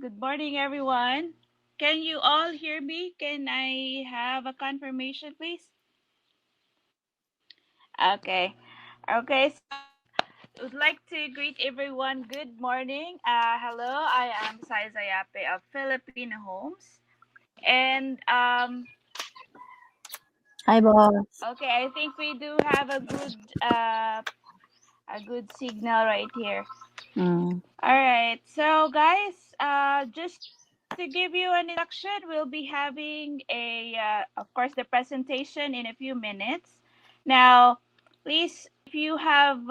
Good morning, everyone. Can you all hear me? Can I have a confirmation, please? Okay. Okay, so I would like to greet everyone. Good morning. Hello, I am Sai Zayape of Filipino Homes. And Hi, boss. okay, I think we do have a good signal right here. Mm. All right. So, guys, just to give you an introduction, we'll be having of course, the presentation in a few minutes. Now, please, if you have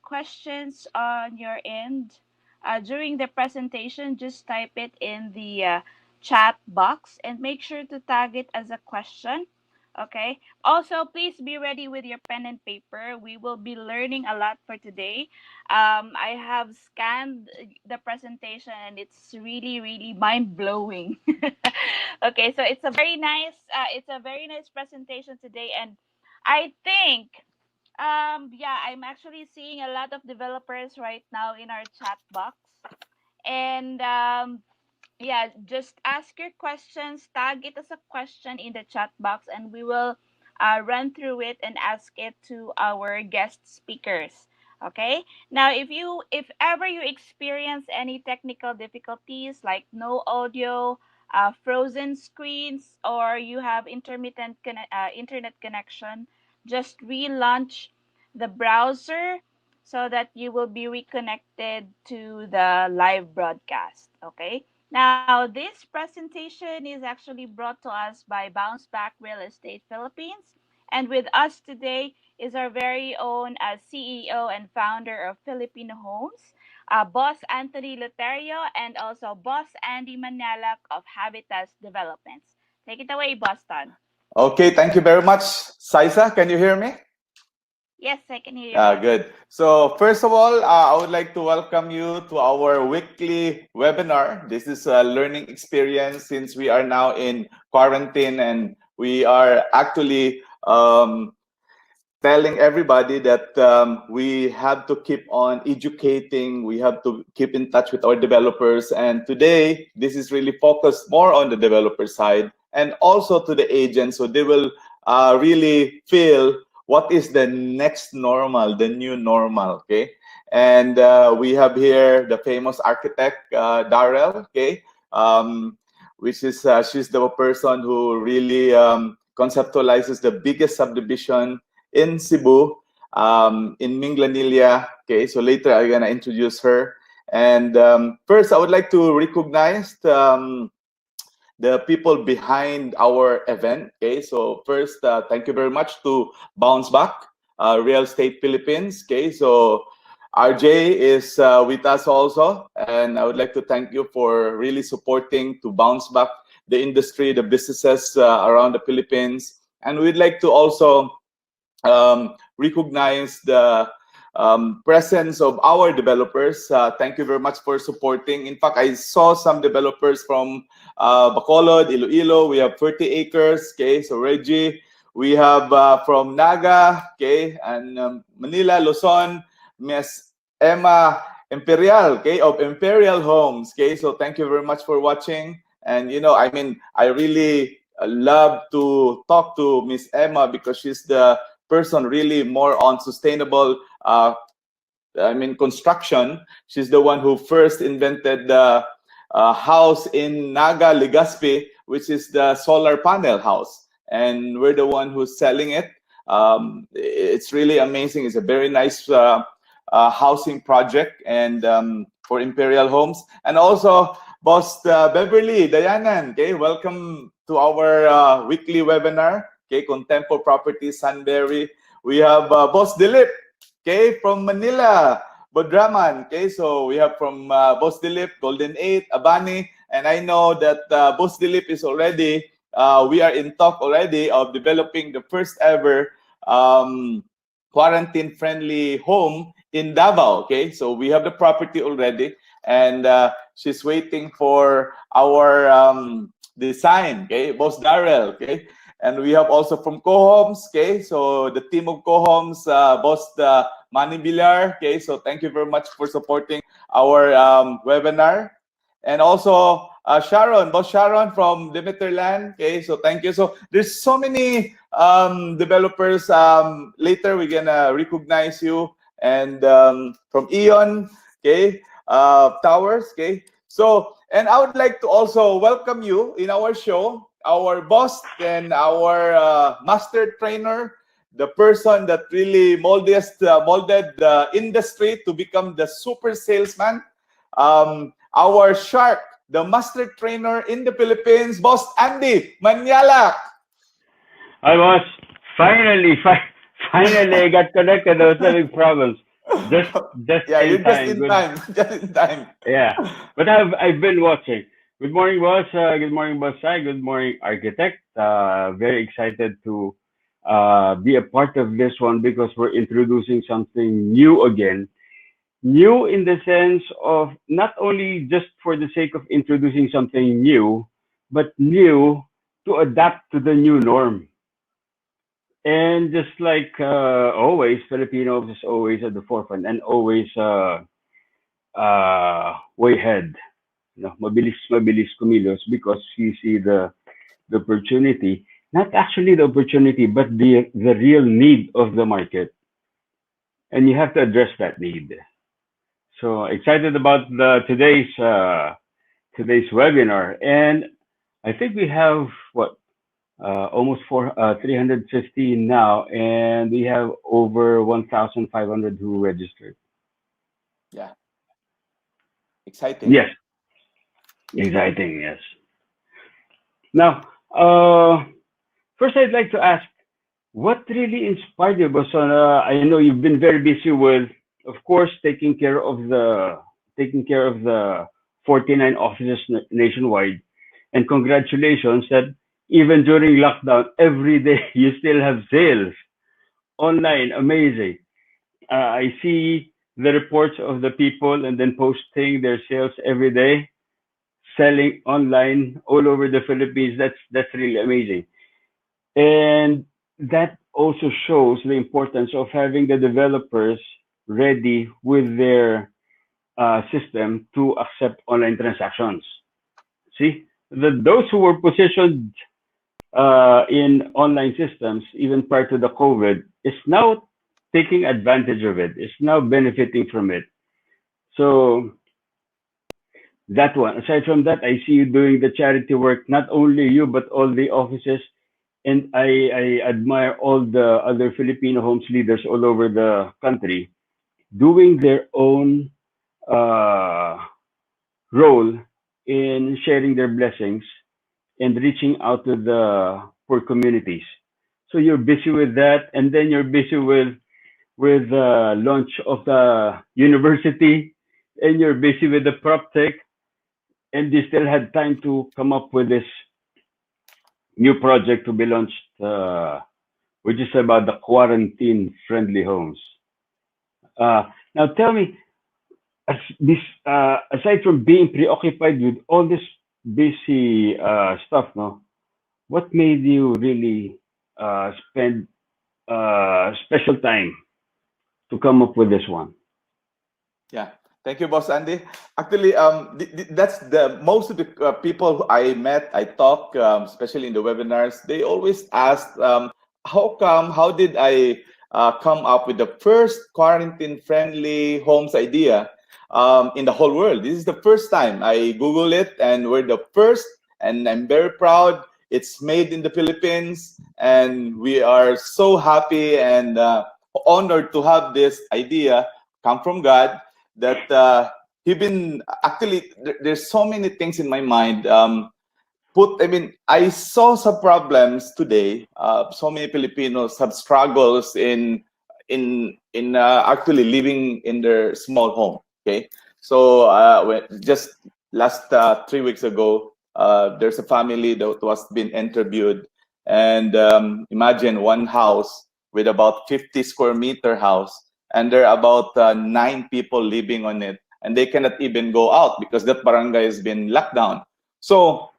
questions on your end during the presentation, just type it in the chat box and make sure to tag it as a question. Okay. Also, please be ready with your pen and paper. We will be learning a lot for today. I have scanned the presentation and it's really mind blowing. Okay, so it's a very nice presentation today, and I think yeah, I'm actually seeing a lot of developers right now in our chat box, and yeah, just ask your questions, tag it as a question in the chat box, and we will run through it and ask it to our guest speakers. Okay. Now, if ever you experience any technical difficulties like no audio, frozen screens, or you have internet connection, just relaunch the browser so that you will be reconnected to the live broadcast. Okay. Now, this presentation is actually brought to us by Bounce Back Real Estate Philippines. And with us today is our very own CEO and founder of Filipino Homes, Boss Anthony Loterio, and also Boss Andy Manalak of Habitas Developments. Take it away, Boston. Okay, thank you very much. Saisa, can you hear me? Yes, I can hear you, boss. Good. So first of all, I would like to welcome you to our weekly webinar. This is a learning experience since we are now in quarantine and we are actually telling everybody that we have to keep on educating, we have to keep in touch with our developers. And today, this is really focused more on the developer side and also to the agents. So they will really feel what is the next normal, the new normal, okay? And we have here the famous architect, Daryl, okay? Which is, she's the person who really conceptualizes the biggest subdivision in Cebu, in Minglanilla. Okay, so later I'm gonna introduce her. And first, I would like to recognize the people behind our event. Okay, so first, thank you very much to Bounce Back Real Estate Philippines. Okay, so RJ is with us also, and I would like to thank you for really supporting to bounce back the industry, the businesses around the Philippines, and we'd like to also recognize the presence of our developers. Thank you very much for supporting. In fact, I saw some developers from Bacolod, Iloilo. We have 30 acres. Okay, so Reggie. We have from Naga, okay, and Manila, Luzon, Miss Emma Imperial, okay, of Imperial Homes. Okay, so thank you very much for watching. And you know, I mean, I really love to talk to Miss Emma because she's the person really more on sustainable construction. She's the one who first invented the house in Naga, Legazpi, which is the solar panel house, and we're the one who's selling it. It's really amazing. It's a very nice housing project, and for Imperial Homes, and also Boss Beverly Dayanan. Okay, welcome to our weekly webinar. Okay, Contempo Properties, Sunbury. We have Boss Dilip, okay, from Manila, Bodraman. Okay, so we have from Boss Dilip, Golden 8, Abani, and I know that Boss Dilip is already, we are in talk already of developing the first ever quarantine-friendly home in Davao. Okay, so we have the property already, and she's waiting for our design. Okay, Boss Daryl. Okay. And we have also from Cohomes, okay? So the team of Cohomes, Boss Manny Villar, okay? So thank you very much for supporting our webinar. and also Sharon, boss Sharon from Demeterland. Okay, so thank you. So there's so many developers. Later we're gonna recognize you, and from Eon, okay, Towers. Okay, so and I would like to also welcome you in our show, our boss and our master trainer, the person that really molded the industry to become the super salesman. Our shark, the master trainer in the Philippines, Boss Andy Manyalak. I was finally I got connected. I was having problems. Just Yeah, in you're just time. in Good. time. Just in time. Yeah. But I've been watching. Good morning, boss. Good morning, boss Sai. Good morning, architect. Very excited to be a part of this one because we're introducing something new again. New in the sense of not only just for the sake of introducing something new, but new to adapt to the new norm. And just like always, Filipinos is always at the forefront and always way ahead. You know, mabilis kumilos because you see the opportunity, not actually the opportunity, but the real need of the market, and you have to address that need. So excited about the today's webinar, and I think we have what almost 350 now, and we have over 1,500 who registered. Yeah, exciting. Yes, exciting. Yes. Now, first I'd like to ask, what really inspired you, Boson? I know you've been very busy with, of course, taking care of the 49 offices nationwide, and congratulations that even during lockdown, every day you still have sales online. Amazing. I see the reports of the people and then posting their sales every day, selling online all over the Philippines. That's really amazing. And that also shows the importance of having the developers ready with their system to accept online transactions. See, those who were positioned in online systems even prior to the COVID is now taking advantage of it. Is now benefiting from it. So that one. Aside from that, I see you doing the charity work. Not only you, but all the offices. And I admire all the other Filipino homes leaders all over the country doing their own uh, role in sharing their blessings and reaching out to the poor communities. So you're busy with that, and then you're busy with the launch of the university, and you're busy with the prop tech, and you still had time to come up with this new project to be launched, which is about the quarantine-friendly homes. Now, tell me, aside from being preoccupied with all this busy stuff, no, what made you really spend special time to come up with this one? Yeah. Thank you, Boss Andy. Actually, that's the most of the people who I met, I talk, especially in the webinars. They always ask, how did I come up with the first quarantine-friendly homes idea in the whole world? This is the first time I Google it, and we're the first, and I'm very proud. It's made in the Philippines, and we are so happy and honored to have this idea come from God that he been actually there's so many things in my mind I saw some problems today. So many Filipinos have struggles in actually living in their small home. Okay, so just last 3 weeks ago, there's a family that was being interviewed, and imagine one house with about 50 square meter house, and there are about 9 people living on it, and they cannot even go out because that barangay has been locked down. So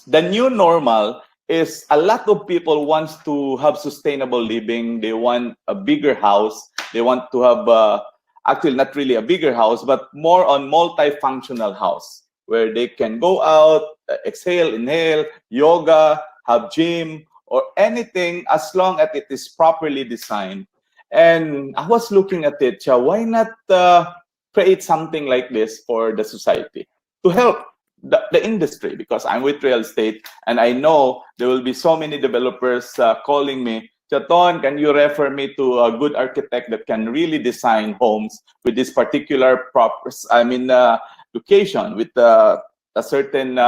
the new normal is a lot of people wants to have sustainable living. They want a bigger house. They want to have actually not really a bigger house, but more on multifunctional house. where they can go out, exhale, inhale, yoga, have gym, or anything as long as it is properly designed. And I was looking at it, why not create something like this for the society to help the industry? Because I'm with real estate and I know there will be so many developers calling me, Chaton, can you refer me to a good architect that can really design homes with this particular location with a certain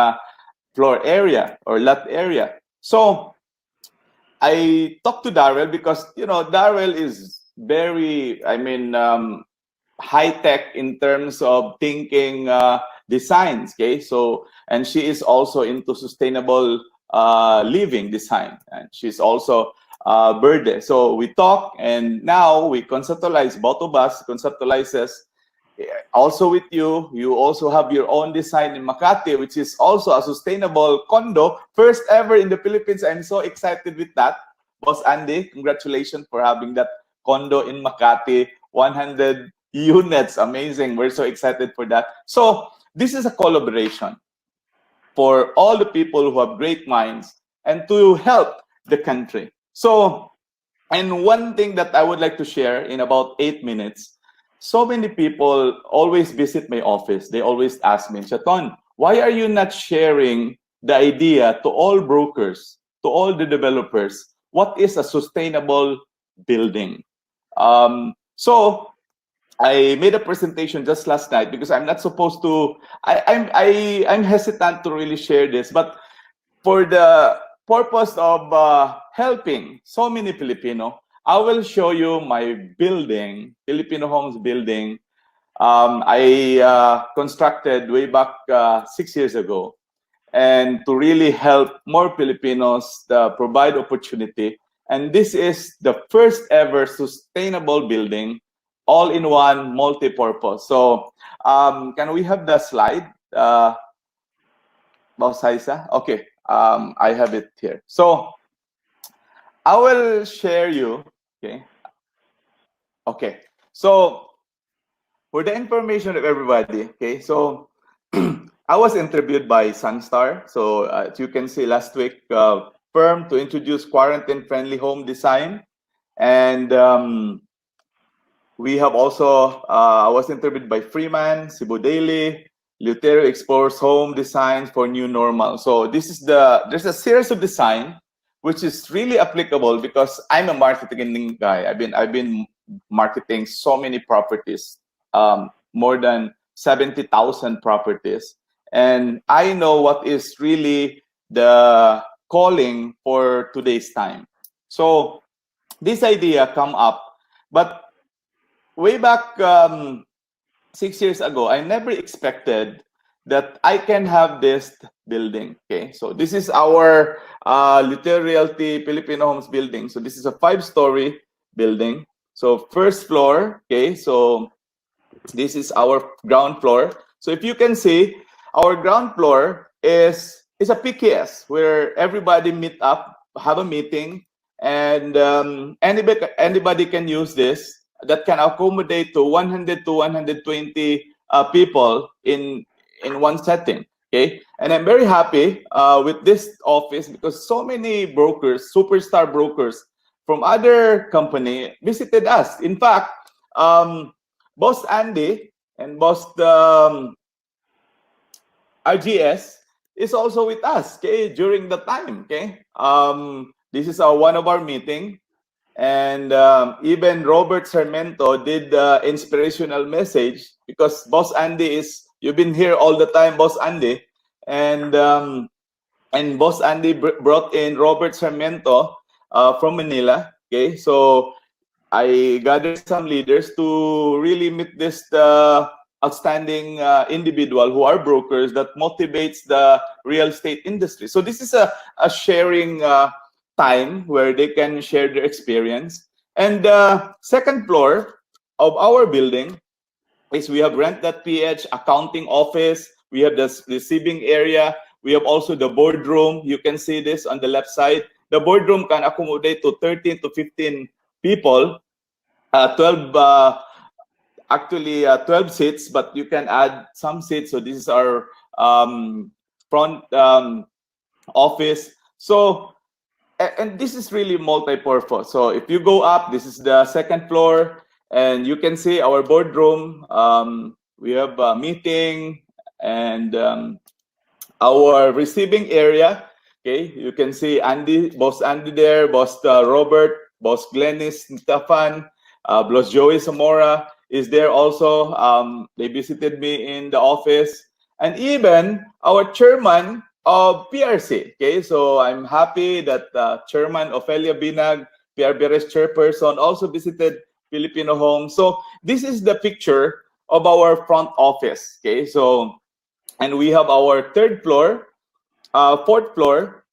floor area or lot area? So I talked to Daryl because, Daryl is very, high tech in terms of thinking designs. Okay, so and she is also into sustainable living design, and she's also Verde. So we talk, and now we conceptualize, both of us conceptualizes. Also with you, you also have your own design in Makati, which is also a sustainable condo, first ever in the Philippines. I'm so excited with that, Boss Andy. Congratulations for having that condo in Makati, 100 units. Amazing. We're so excited for that. So this is a collaboration for all the people who have great minds and to help the country. So, and one thing that I would like to share in about 8 minutes, so many people always visit my office. They always ask me, Chaton, why are you not sharing the idea to all brokers, to all the developers? What is a sustainable building? So I made a presentation just last night because I'm not supposed to. I'm hesitant to really share this, but for the purpose of helping so many Filipino, I will show you my building, Filipino Homes building. I constructed way back 6 years ago, and to really help more Filipinos provide opportunity. And this is the first ever sustainable building, all-in-one, multi-purpose. So can we have the slide, Boss Haisa? Okay, I have it here. So I will share you, okay? Okay, so for the information of everybody, okay, so I was interviewed by Sunstar. So as you can see last week, firm to introduce quarantine-friendly home design. And we have also, I was interviewed by Freeman, Cebu Daily, Lutero explores home designs for new normal. So this is there's a series of design which is really applicable because I'm a marketing guy. I've been marketing so many properties, more than 70,000 properties. And I know what is really the calling for today's time. So this idea come up, but way back 6 years ago, I never expected that I can have this building. Okay, so this is our Lutero Realty Filipino Homes building. So this is a 5-story building. So first floor, okay, so this is our ground floor. So if you can see, our ground floor is a PKS where everybody meet up, have a meeting, and anybody can use this. That can accommodate to 100 to 120 people in one setting. Okay, and I'm very happy with this office because so many brokers, superstar brokers from other company visited us. In fact, Boss Andy and Boss RGS is also with us, okay, during the time. Okay, this is one of our meeting, and even Robert Sarmento did the inspirational message because Boss Andy you've been here all the time, Boss Andy, and Boss Andy brought in Robert Sarmento from Manila. Okay, so I gathered some leaders to really meet this outstanding individual who are brokers that motivates the real estate industry. So this is a sharing time where they can share their experience. And the second floor of our building is we have rent.ph, accounting office, we have the receiving area, we have also the boardroom. You can see this on the left side. The boardroom can accommodate to 13 to 15 people, 12 12 seats, but you can add some seats. So this is our front office. So, and this is really multi-purpose. So if you go up, this is the second floor, and you can see our boardroom. We have a meeting and our receiving area. Okay, you can see Andy, Boss Andy there, Boss Robert, Boss Glennis Stefan, Boss Joey Zamora is there also. They visited me in the office, and even our chairman of PRC. Okay, so I'm happy that Chairman Ofelia Binag, PRBRS chairperson, also visited Filipino Home. So this is the picture of our front office. Okay, so and we have our third floor, fourth floor,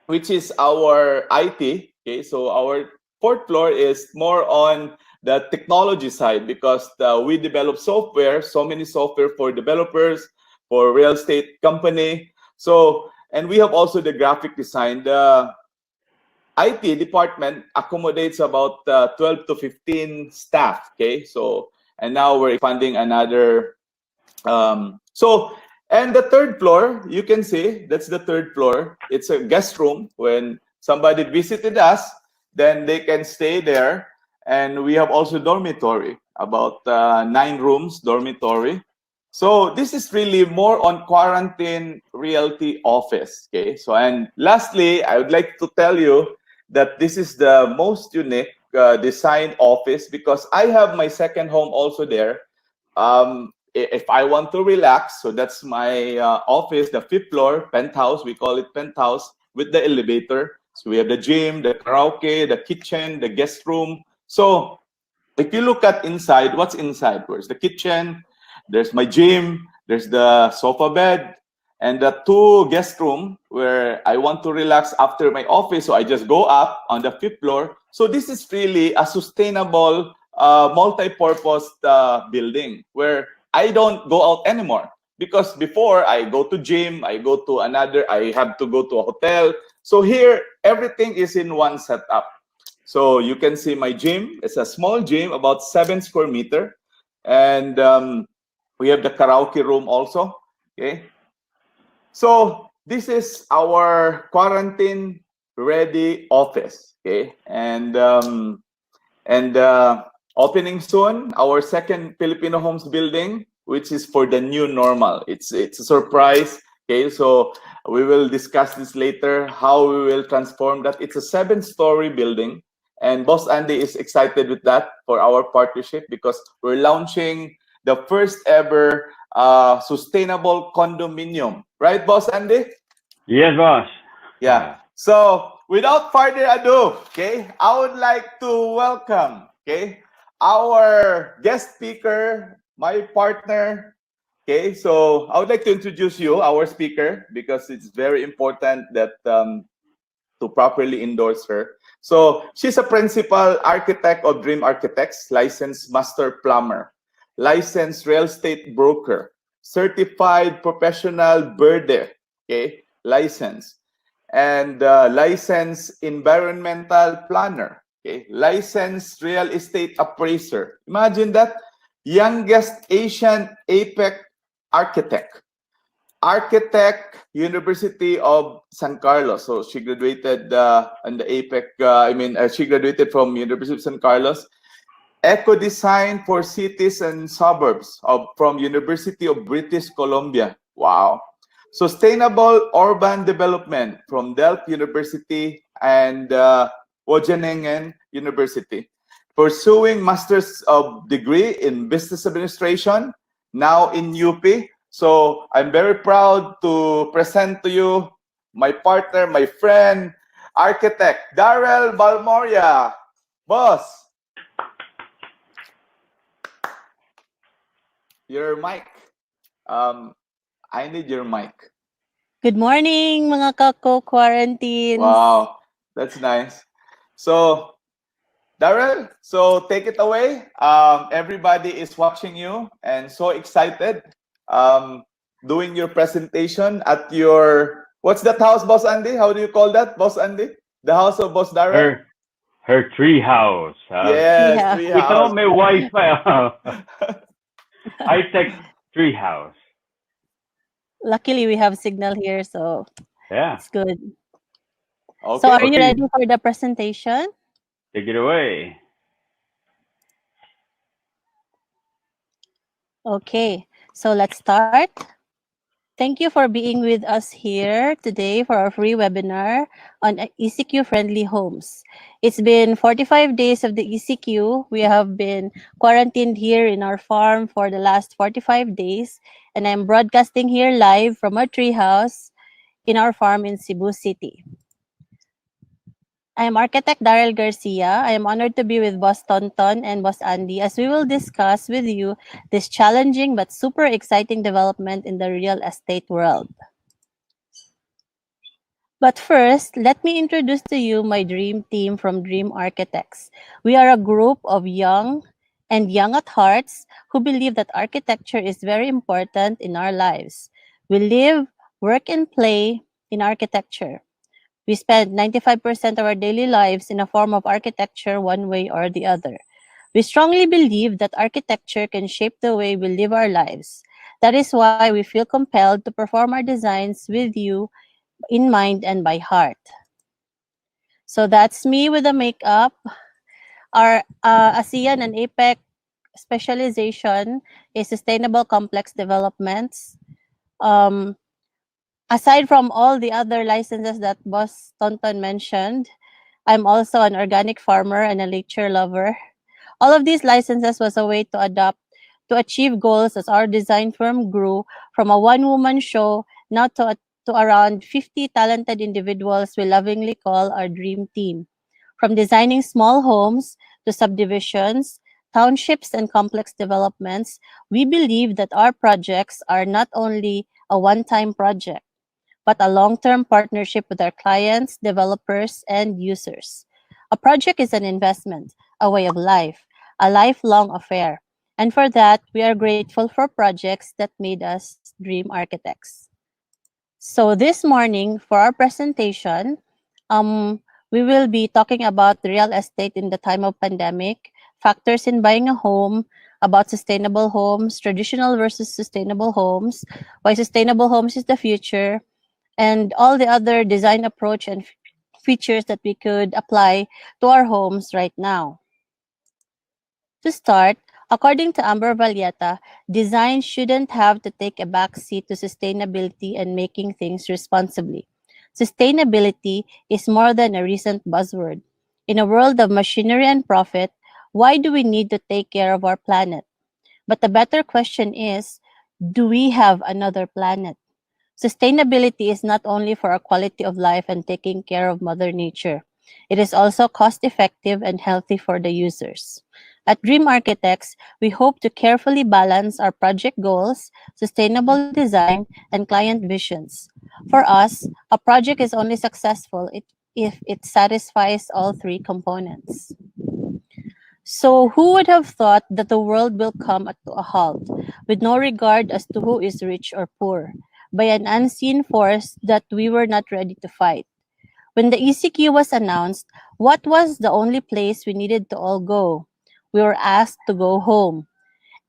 which is our IT. Okay, so our fourth floor is more on the technology side because we develop software, so many software for developers, for real estate company. So, and we have also the graphic design. The IT department accommodates about 12 to 15 staff. Okay, so and now we're expanding another. And the third floor, you can see that's the third floor. It's a guest room. When somebody visited us, then they can stay there. And we have also dormitory, about 9 rooms dormitory. So this is really more on quarantine realty office. Okay. So and lastly, I would like to tell you that this is the most unique design office because I have my second home also there. If I want to relax, so that's my office, the fifth floor, penthouse. We call it penthouse with the elevator. So we have the gym, the karaoke, the kitchen, the guest room. So if you look at inside, what's inside? Where's the kitchen? There's my gym. There's the sofa bed and the 2 guest room where I want to relax after my office. So I just go up on the 5th floor. So this is really a sustainable, multi-purpose building where I don't go out anymore. Because before I go to gym, I go to another, I have to go to a hotel. So here, everything is in one setup. So you can see my gym. It's a small gym, about 7 square meter. And we have the karaoke room also. Okay. So this is our quarantine ready office. Okay. And opening soon, our second Filipino Homes building, which is for the new normal. It's a surprise. Okay, so we will discuss this later, how we will transform that. It's a 7-story building, and Boss Andy is excited with that for our partnership because we're launching the first ever sustainable condominium. Right, Boss Andy? Yes, boss. Yeah. So without further ado, okay, I would like to welcome, okay, our guest speaker, my partner. Okay, so I would like to introduce you, our speaker, because it's very important that to properly endorse her. So she's a principal architect of Dream Architects, licensed master plumber, licensed real estate broker, certified professional birder, okay, license, and licensed environmental planner, okay, licensed real estate appraiser. Imagine that, youngest Asian APEC architect, University of San Carlos. So she graduated in the APEC. She graduated from University of San Carlos. Eco Design for Cities and Suburbs from University of British Columbia. Wow. Sustainable Urban Development from Delft University and Wageningen University. Pursuing Master's of Degree in Business Administration, now in UP. So I'm very proud to present to you my partner, my friend, architect, Daryl Balmoria. Boss, your mic. I need your mic. Good morning, mga kako-quarantines. Wow, that's nice. So, Daryl, so take it away. Everybody is watching you and so excited doing your presentation at your, what's that house, Boss Andy? How do you call that, Boss Andy? The house of Boss Daryl? Her tree house. Yes, Yeah. tree Ikaw house. may Wi-Fi. High-tech tree house. Luckily, we have signal here, so Yeah. it's good. So, Okay. are you Okay. ready for the presentation? Take it away. Okay, so let's start. Thank you for being with us here today for our free webinar on ECQ friendly homes. It's been 45 days of the ECQ. We have been quarantined here in our farm for the last 45 days, and I'm broadcasting here live from our treehouse in our farm in Cebu City. I am architect Daryl Garcia. I am honored to be with Boss Tonton and Boss Andy as we will discuss with you this challenging but super exciting development in the real estate world. But first, let me introduce to you my dream team from Dream Architects. We are a group of young at hearts who believe that architecture is very important in our lives. We live, work, and play in architecture. We spend 95% of our daily lives in a form of architecture one way or the other. We strongly believe that architecture can shape the way we live our lives. That is why we feel compelled to perform our designs with you in mind and by heart. So that's me with the makeup. Our ASEAN and APEC specialization is sustainable complex developments. Um, Aside from all the other licenses that Boss Tonton mentioned, I'm also an organic farmer and a nature lover. All of these licenses was a way to achieve goals as our design firm grew from a one-woman show now to around 50 talented individuals we lovingly call our dream team. From designing small homes to subdivisions, townships, and complex developments, we believe that our projects are not only a one-time project but a long term partnership with our clients, developers, and users. A project is an investment, a way of life, a lifelong affair. And for that, we are grateful for projects that made us dream architects. So this morning, for our presentation, we will be talking about the real estate in the time of pandemic, factors in buying a home, about sustainable homes, traditional versus sustainable homes, why sustainable homes is the future, and all the other design approach and features that we could apply to our homes right now. To start, according to Amber Valletta, design shouldn't have to take a backseat to sustainability and making things responsibly. Sustainability is more than a recent buzzword. In a world of machinery and profit, why do we need to take care of our planet? But the better question is, do we have another planet? Sustainability is not only for our quality of life and taking care of Mother Nature. It is also cost effective and healthy for the users. At Dream Architects, we hope to carefully balance our project goals, sustainable design, and client visions. For us, a project is only successful if it satisfies all three components. So, who would have thought that the world will come to a halt, with no regard as to who is rich or poor, by an unseen force that we were not ready to fight? When the ECQ was announced, what was the only place we needed to all go? We were asked to go home.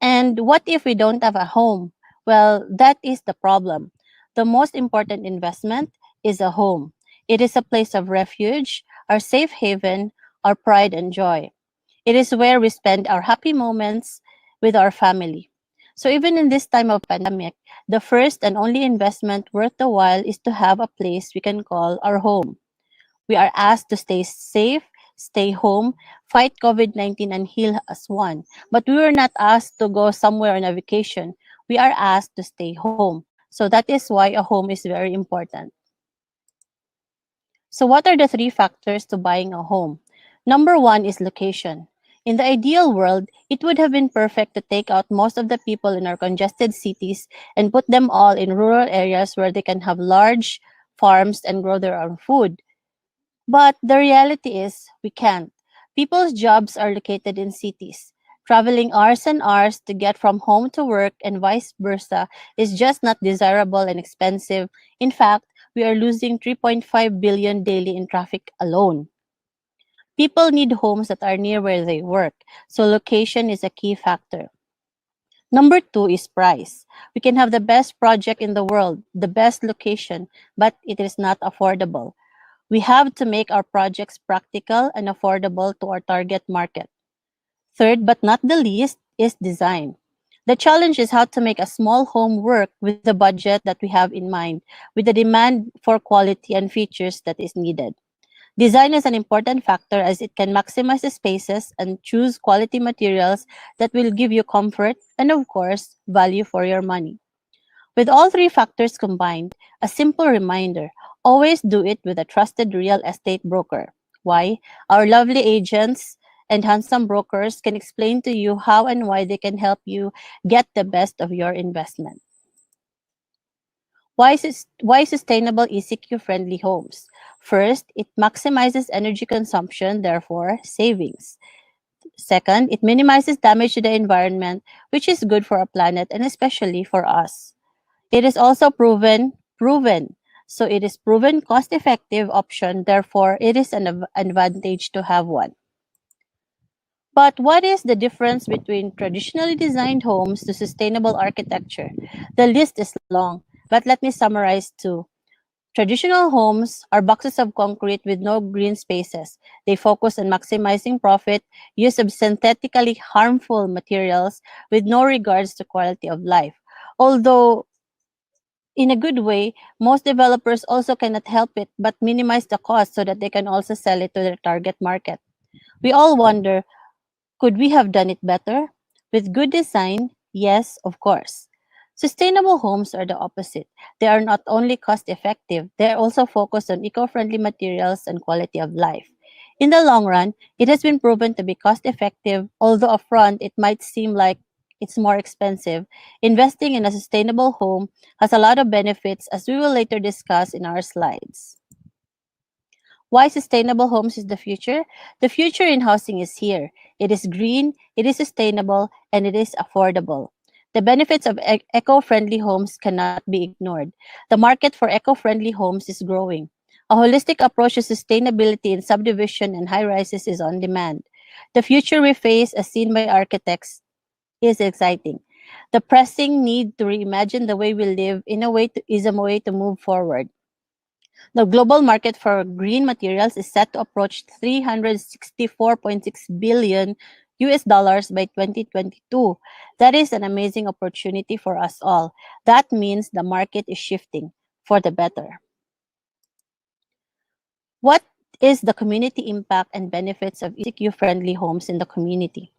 And what if we don't have a home? Well, that is the problem. The most important investment is a home. It is a place of refuge, our safe haven, our pride and joy. It is where we spend our happy moments with our family. So even in this time of pandemic, the first and only investment worth the while is to have a place we can call our home. We are asked to stay safe, stay home, fight COVID-19 and heal as one. But we were not asked to go somewhere on a vacation. We are asked to stay home. So that is why a home is very important. So, what are the three factors to buying a home? Number one is location. In the ideal world, it would have been perfect to take out most of the people in our congested cities and put them all in rural areas where they can have large farms and grow their own food. But the reality is, we can't. People's jobs are located in cities. Traveling hours and hours to get from home to work and vice versa is just not desirable and expensive. In fact, we are losing 3.5 billion daily in traffic alone. People need homes that are near where they work, so location is a key factor. Number two is price. We can have the best project in the world, the best location, but it is not affordable. We have to make our projects practical and affordable to our target market. Third, but not the least, is design. The challenge is how to make a small home work with the budget that we have in mind, with the demand for quality and features that is needed. Design is an important factor as it can maximize the spaces and choose quality materials that will give you comfort and, of course, value for your money. With all three factors combined, a simple reminder: always do it with a trusted real estate broker. Why? Our lovely agents and handsome brokers can explain to you how and why they can help you get the best of your investment. Why sustainable ECQ friendly homes? First, it maximizes energy consumption, therefore savings. Second, it minimizes damage to the environment, which is good for our planet and especially for us. It is also proven. So it is proven cost-effective option, therefore it is an advantage to have one. But what is the difference between traditionally designed homes to sustainable architecture? The list is long, but let me summarize two. Traditional homes are boxes of concrete with no green spaces. They focus on maximizing profit, use of synthetically harmful materials with no regards to quality of life. Although in a good way, most developers also cannot help it but minimize the cost so that they can also sell it to their target market. We all wonder, could we have done it better? With good design, yes, of course. Sustainable homes are the opposite. They are not only cost effective, they are also focused on eco friendly materials and quality of life. In the long run, it has been proven to be cost effective, although upfront it might seem like it's more expensive. Investing in a sustainable home has a lot of benefits, as we will later discuss in our slides. Why sustainable homes is the future? The future in housing is here. It is green, it is sustainable, and it is affordable. The benefits of eco-friendly homes cannot be ignored. The market for eco-friendly homes is growing. A holistic approach to sustainability in subdivision and high rises is on demand. The future we face, as seen by architects, is exciting. The pressing need to reimagine the way we live is a way to move forward. The global market for green materials is set to approach 364.6 billion US dollars by 2022. That is an amazing opportunity for us all. That means the market is shifting for the better. What is the community impact and benefits of ECQ-friendly homes in the community?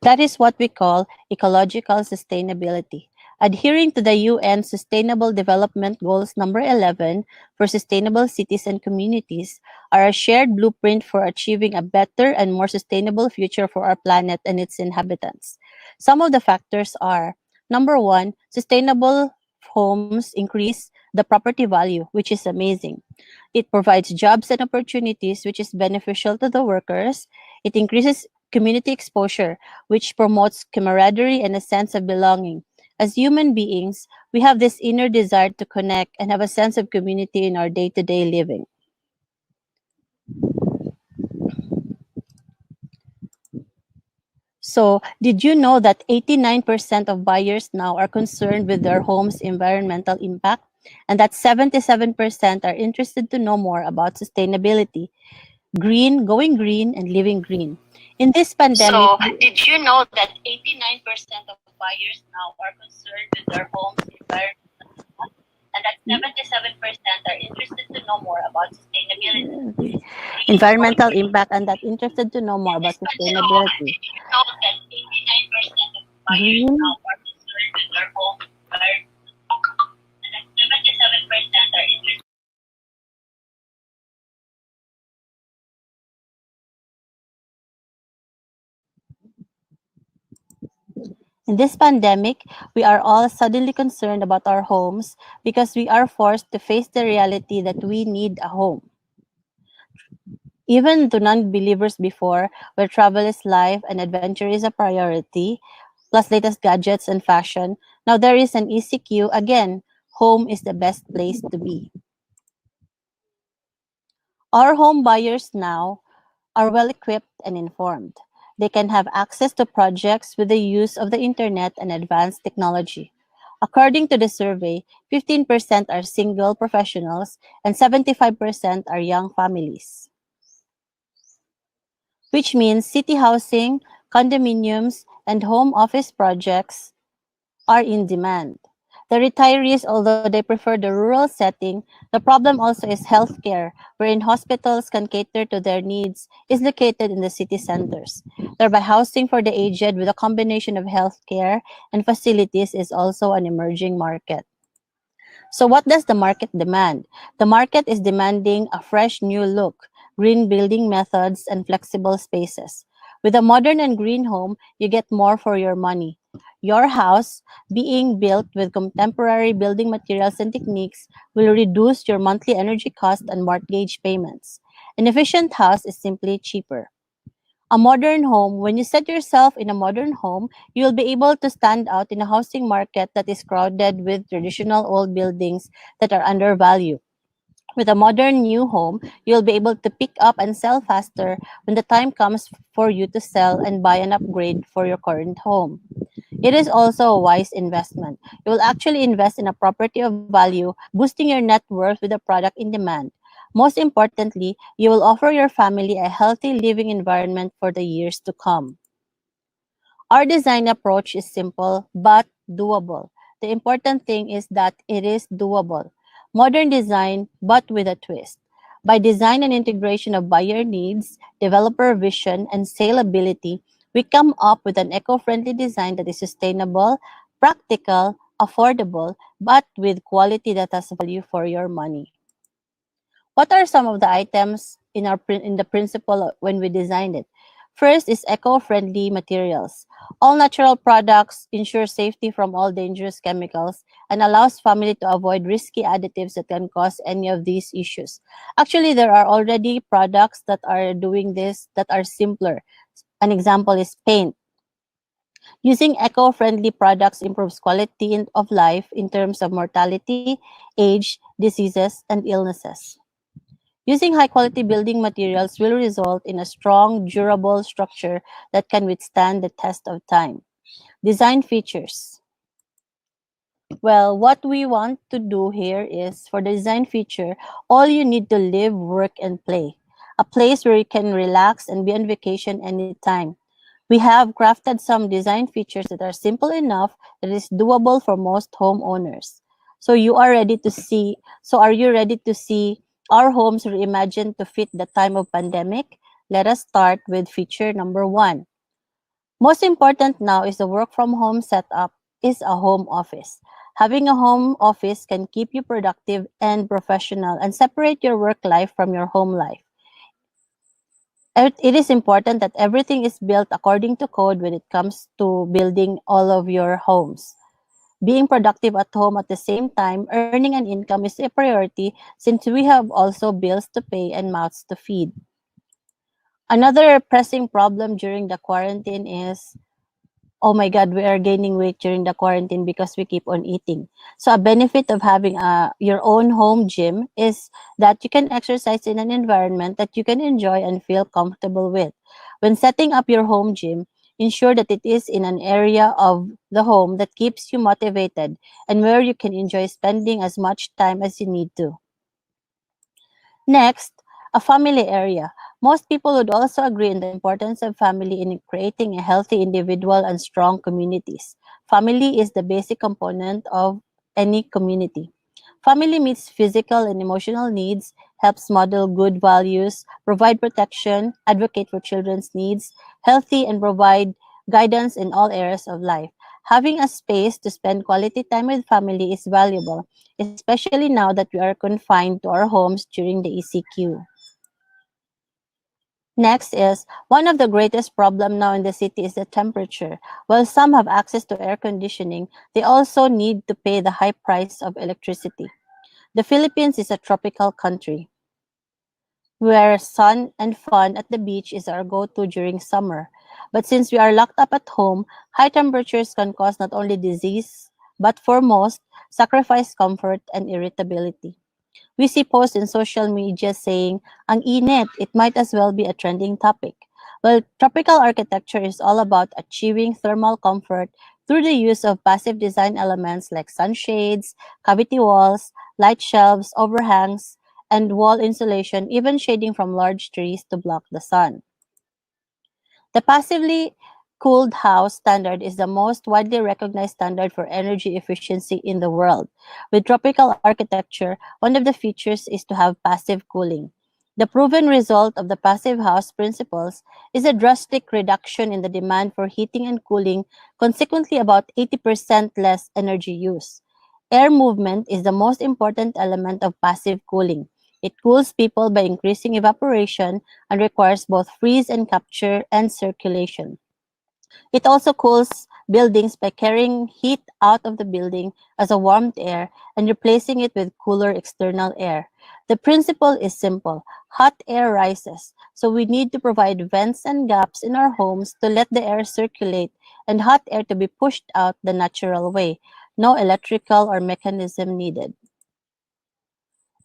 That is what we call ecological sustainability. Adhering to the UN Sustainable Development Goals number 11 for sustainable cities and communities are a shared blueprint for achieving a better and more sustainable future for our planet and its inhabitants. Some of the factors are: number one, sustainable homes increase the property value, which is amazing. It provides jobs and opportunities, which is beneficial to the workers. It increases community exposure, which promotes camaraderie and a sense of belonging. As human beings, we have this inner desire to connect and have a sense of community in our day to day living. So, did you know that 89% of buyers now are concerned with their home's environmental impact? And that 77% are interested to know more about sustainability, going green, and living green. In this pandemic, So, did you know that 89% of buyers now are concerned with their home's environmental impact, and that 77% are interested to know more about sustainability? environmental impact and that interested to know more In about this pandemic, sustainability. did you know that 89% of buyers now Green. are concerned with their home's environmental impact, and that 77% are interested. In this pandemic, we are all suddenly concerned about our homes because we are forced to face the reality that we need a home. Even to non-believers before, where travel is life and adventure is a priority, plus latest gadgets and fashion, now there is an ECQ again. Home is the best place to be. Our home buyers now are well equipped and informed. They can have access to projects with the use of the internet and advanced technology. According to the survey, 15% are single professionals and 75% are young families, which means city housing, condominiums, and home office projects are in demand. The retirees, although they prefer the rural setting, the problem also is healthcare, wherein hospitals can cater to their needs, is located in the city centers. Thereby, housing for the aged with a combination of healthcare and facilities is also an emerging market. So what does the market demand? The market is demanding a fresh new look, green building methods, and flexible spaces. With a modern and green home, you get more for your money. Your house, being built with contemporary building materials and techniques, will reduce your monthly energy cost and mortgage payments. An efficient house is simply cheaper. A modern home, when you set yourself in a modern home, you'll be able to stand out in a housing market that is crowded with traditional old buildings that are undervalued. With a modern new home, you'll be able to pick up and sell faster when the time comes for you to sell and buy an upgrade for your current home. It is also a wise investment. You will actually invest in a property of value, boosting your net worth with a product in demand. Most importantly, you will offer your family a healthy living environment for the years to come. Our design approach is simple but doable. The important thing is that it is doable. Modern design, but with a twist. By design and integration of buyer needs, developer vision, and saleability, we come up with an eco-friendly design that is sustainable, practical, affordable, but with quality that has value for your money. What are some of the items in the principle when we designed it? First is eco-friendly materials. All natural products ensure safety from all dangerous chemicals and allows family to avoid risky additives that can cause any of these issues. Actually, there are already products that are doing this that are simpler. An example is paint. Using eco-friendly products improves quality of life in terms of mortality, age, diseases, and illnesses. Using high-quality building materials will result in a strong, durable structure that can withstand the test of time. Design features. Well, what we want to do here is for the design feature, all you need to live, work, and play. A place where you can relax and be on vacation anytime. We have crafted some design features that are simple enough that is doable for most homeowners. Are you ready to see our homes reimagined to fit the time of pandemic? Let us start with feature number 1. Most important now is the work from home setup is a home office. Having a home office can keep you productive and professional and separate your work life from your home life. It is important that everything is built according to code when it comes to building all of your homes. Being productive at home at the same time, earning an income is a priority since we have also bills to pay and mouths to feed. Another pressing problem during the quarantine is, oh my God, we are gaining weight during the quarantine because we keep on eating. So a benefit of having your own home gym is that you can exercise in an environment that you can enjoy and feel comfortable with. When setting up your home gym, ensure that it is in an area of the home that keeps you motivated and where you can enjoy spending as much time as you need to. Next, a family area. Most people would also agree on the importance of family in creating a healthy individual and strong communities. Family is the basic component of any community. Family meets physical and emotional needs, helps model good values, provide protection, advocate for children's needs, healthy and provide guidance in all areas of life. Having a space to spend quality time with family is valuable, especially now that we are confined to our homes during the ECQ. Next is, one of the greatest problem now in the city is the temperature. While some have access to air conditioning, they also need to pay the high price of electricity. The Philippines is a tropical country where sun and fun at the beach is our go-to during summer. But since we are locked up at home, high temperatures can cause not only disease, but for most, sacrifice comfort and irritability. We see posts in social media saying, ang init, it might as well be a trending topic. Well, tropical architecture is all about achieving thermal comfort through the use of passive design elements like sunshades, cavity walls, light shelves, overhangs, and wall insulation, even shading from large trees to block the sun. The passively cooled house standard is the most widely recognized standard for energy efficiency in the world. With tropical architecture, one of the features is to have passive cooling. The proven result of the passive house principles is a drastic reduction in the demand for heating and cooling, consequently about 80% less energy use. Air movement is the most important element of passive cooling. It cools people by increasing evaporation and requires both freeze and capture and circulation. It also cools buildings by carrying heat out of the building as a warmed air and replacing it with cooler external air. The principle is simple. Hot air rises, so we need to provide vents and gaps in our homes to let the air circulate and hot air to be pushed out the natural way. No electrical or mechanism needed.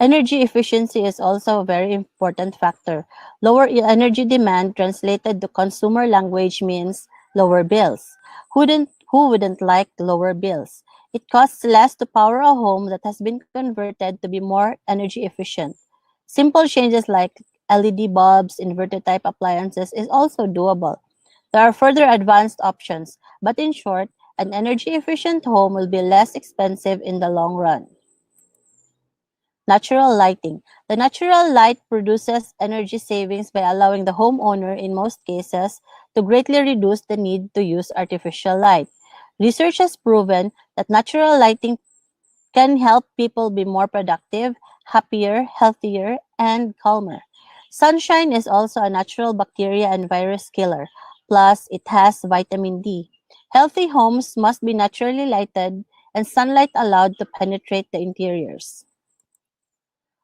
Energy efficiency is also a very important factor. Lower energy demand translated to consumer language means lower bills. Who wouldn't like lower bills? It costs less to power a home that has been converted to be more energy efficient. Simple changes like LED bulbs, inverter type appliances is also doable. There are further advanced options, but in short, an energy efficient home will be less expensive in the long run. Natural lighting. The natural light produces energy savings by allowing the homeowner, in most cases, to greatly reduce the need to use artificial light. Research has proven that natural lighting can help people be more productive, happier, healthier, and calmer. Sunshine is also a natural bacteria and virus killer. Plus, it has vitamin D. Healthy homes must be naturally lighted and sunlight allowed to penetrate the interiors.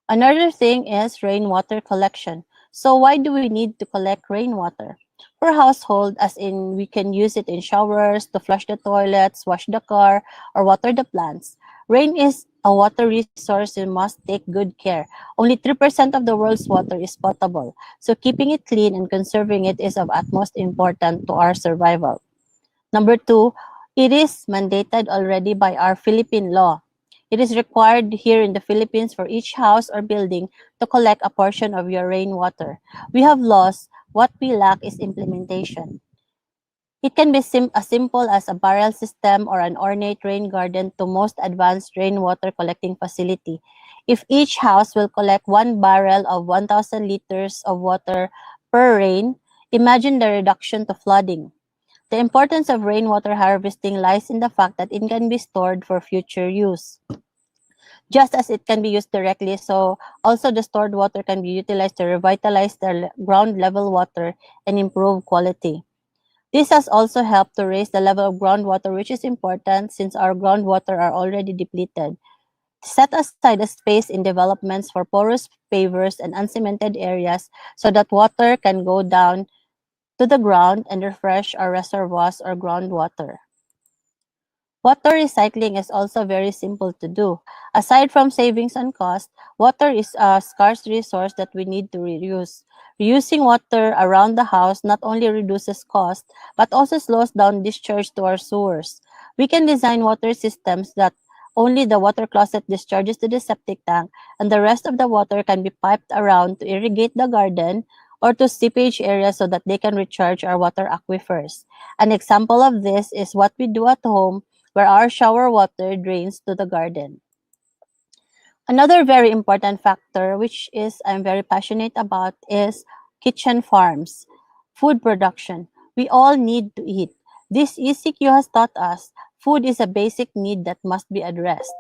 Another thing is rainwater collection. So why do we need to collect rainwater? For household, as in we can use it in showers, to flush the toilets, wash the car, or water the plants. Rain is a water resource we must take good care. Only 3% of the world's water is potable, so keeping it clean and conserving it is of utmost importance to our survival. Number two, it is mandated already by our Philippine law. It is required here in the Philippines for each house or building to collect a portion of your rainwater. We have laws. What we lack is implementation. It can be as simple as a barrel system or an ornate rain garden to most advanced rainwater collecting facility. If each house will collect one barrel of 1,000 liters of water per rain, imagine the reduction to flooding. The importance of rainwater harvesting lies in the fact that it can be stored for future use. Just as it can be used directly, so also the stored water can be utilized to revitalize the ground level water and improve quality. This has also helped to raise the level of groundwater, which is important since our groundwater are already depleted. Set aside a space in developments for porous pavers and uncemented areas so that water can go down to the ground and refresh our reservoirs or groundwater. Water recycling is also very simple to do. Aside from savings on cost, water is a scarce resource that we need to reuse. Reusing water around the house not only reduces cost, but also slows down discharge to our sewers. We can design water systems that only the water closet discharges to the septic tank, and the rest of the water can be piped around to irrigate the garden or to seepage areas so that they can recharge our water aquifers. An example of this is what we do at home where our shower water drains to the garden. Another very important factor, which is I'm very passionate about, is kitchen farms, food production. We all need to eat. This ECQ has taught us food is a basic need that must be addressed.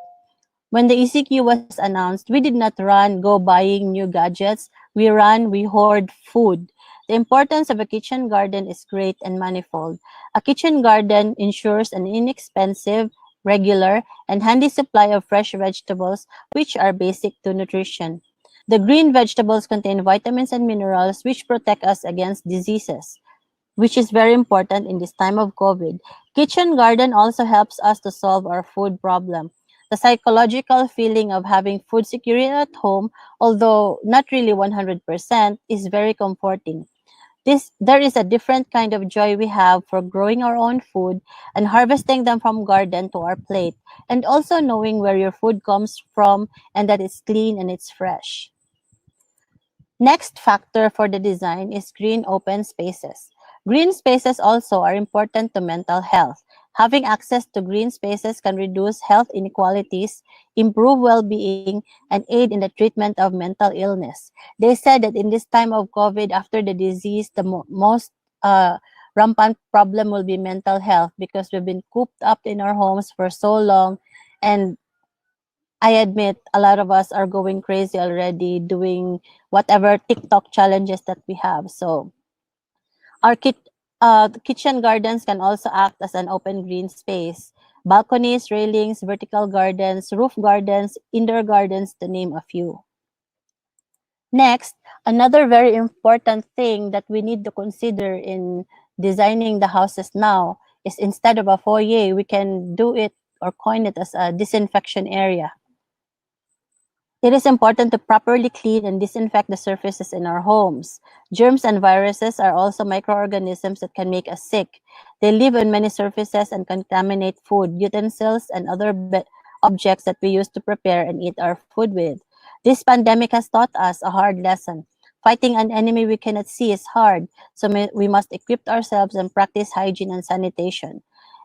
When the ECQ was announced, we did not go buying new gadgets. We hoard food. The importance of a kitchen garden is great and manifold. A kitchen garden ensures an inexpensive, regular, and handy supply of fresh vegetables, which are basic to nutrition. The green vegetables contain vitamins and minerals which protect us against diseases, which is very important in this time of COVID. Kitchen garden also helps us to solve our food problem. The psychological feeling of having food security at home, although not really 100%, is very comforting. There is a different kind of joy we have for growing our own food and harvesting them from garden to our plate, and also knowing where your food comes from and that it's clean and it's fresh. Next factor for the design is green open spaces. Green spaces also are important to mental health. Having access to green spaces can reduce health inequalities, improve well-being, and aid in the treatment of mental illness. They said that in this time of COVID, after the disease, the most rampant problem will be mental health because we've been cooped up in our homes for so long, and I admit a lot of us are going crazy already doing whatever TikTok challenges that we have. So our kitchen gardens can also act as an open green space. Balconies, railings, vertical gardens, roof gardens, indoor gardens, to name a few. Next, another very important thing that we need to consider in designing the houses now is instead of a foyer, we can do it or coin it as a disinfection area. It is important to properly clean and disinfect the surfaces in our homes. Germs and viruses are also microorganisms that can make us sick. They live on many surfaces and contaminate food, utensils, and other objects that we use to prepare and eat our food with. This pandemic has taught us a hard lesson. Fighting an enemy we cannot see is hard, so we must equip ourselves and practice hygiene and sanitation.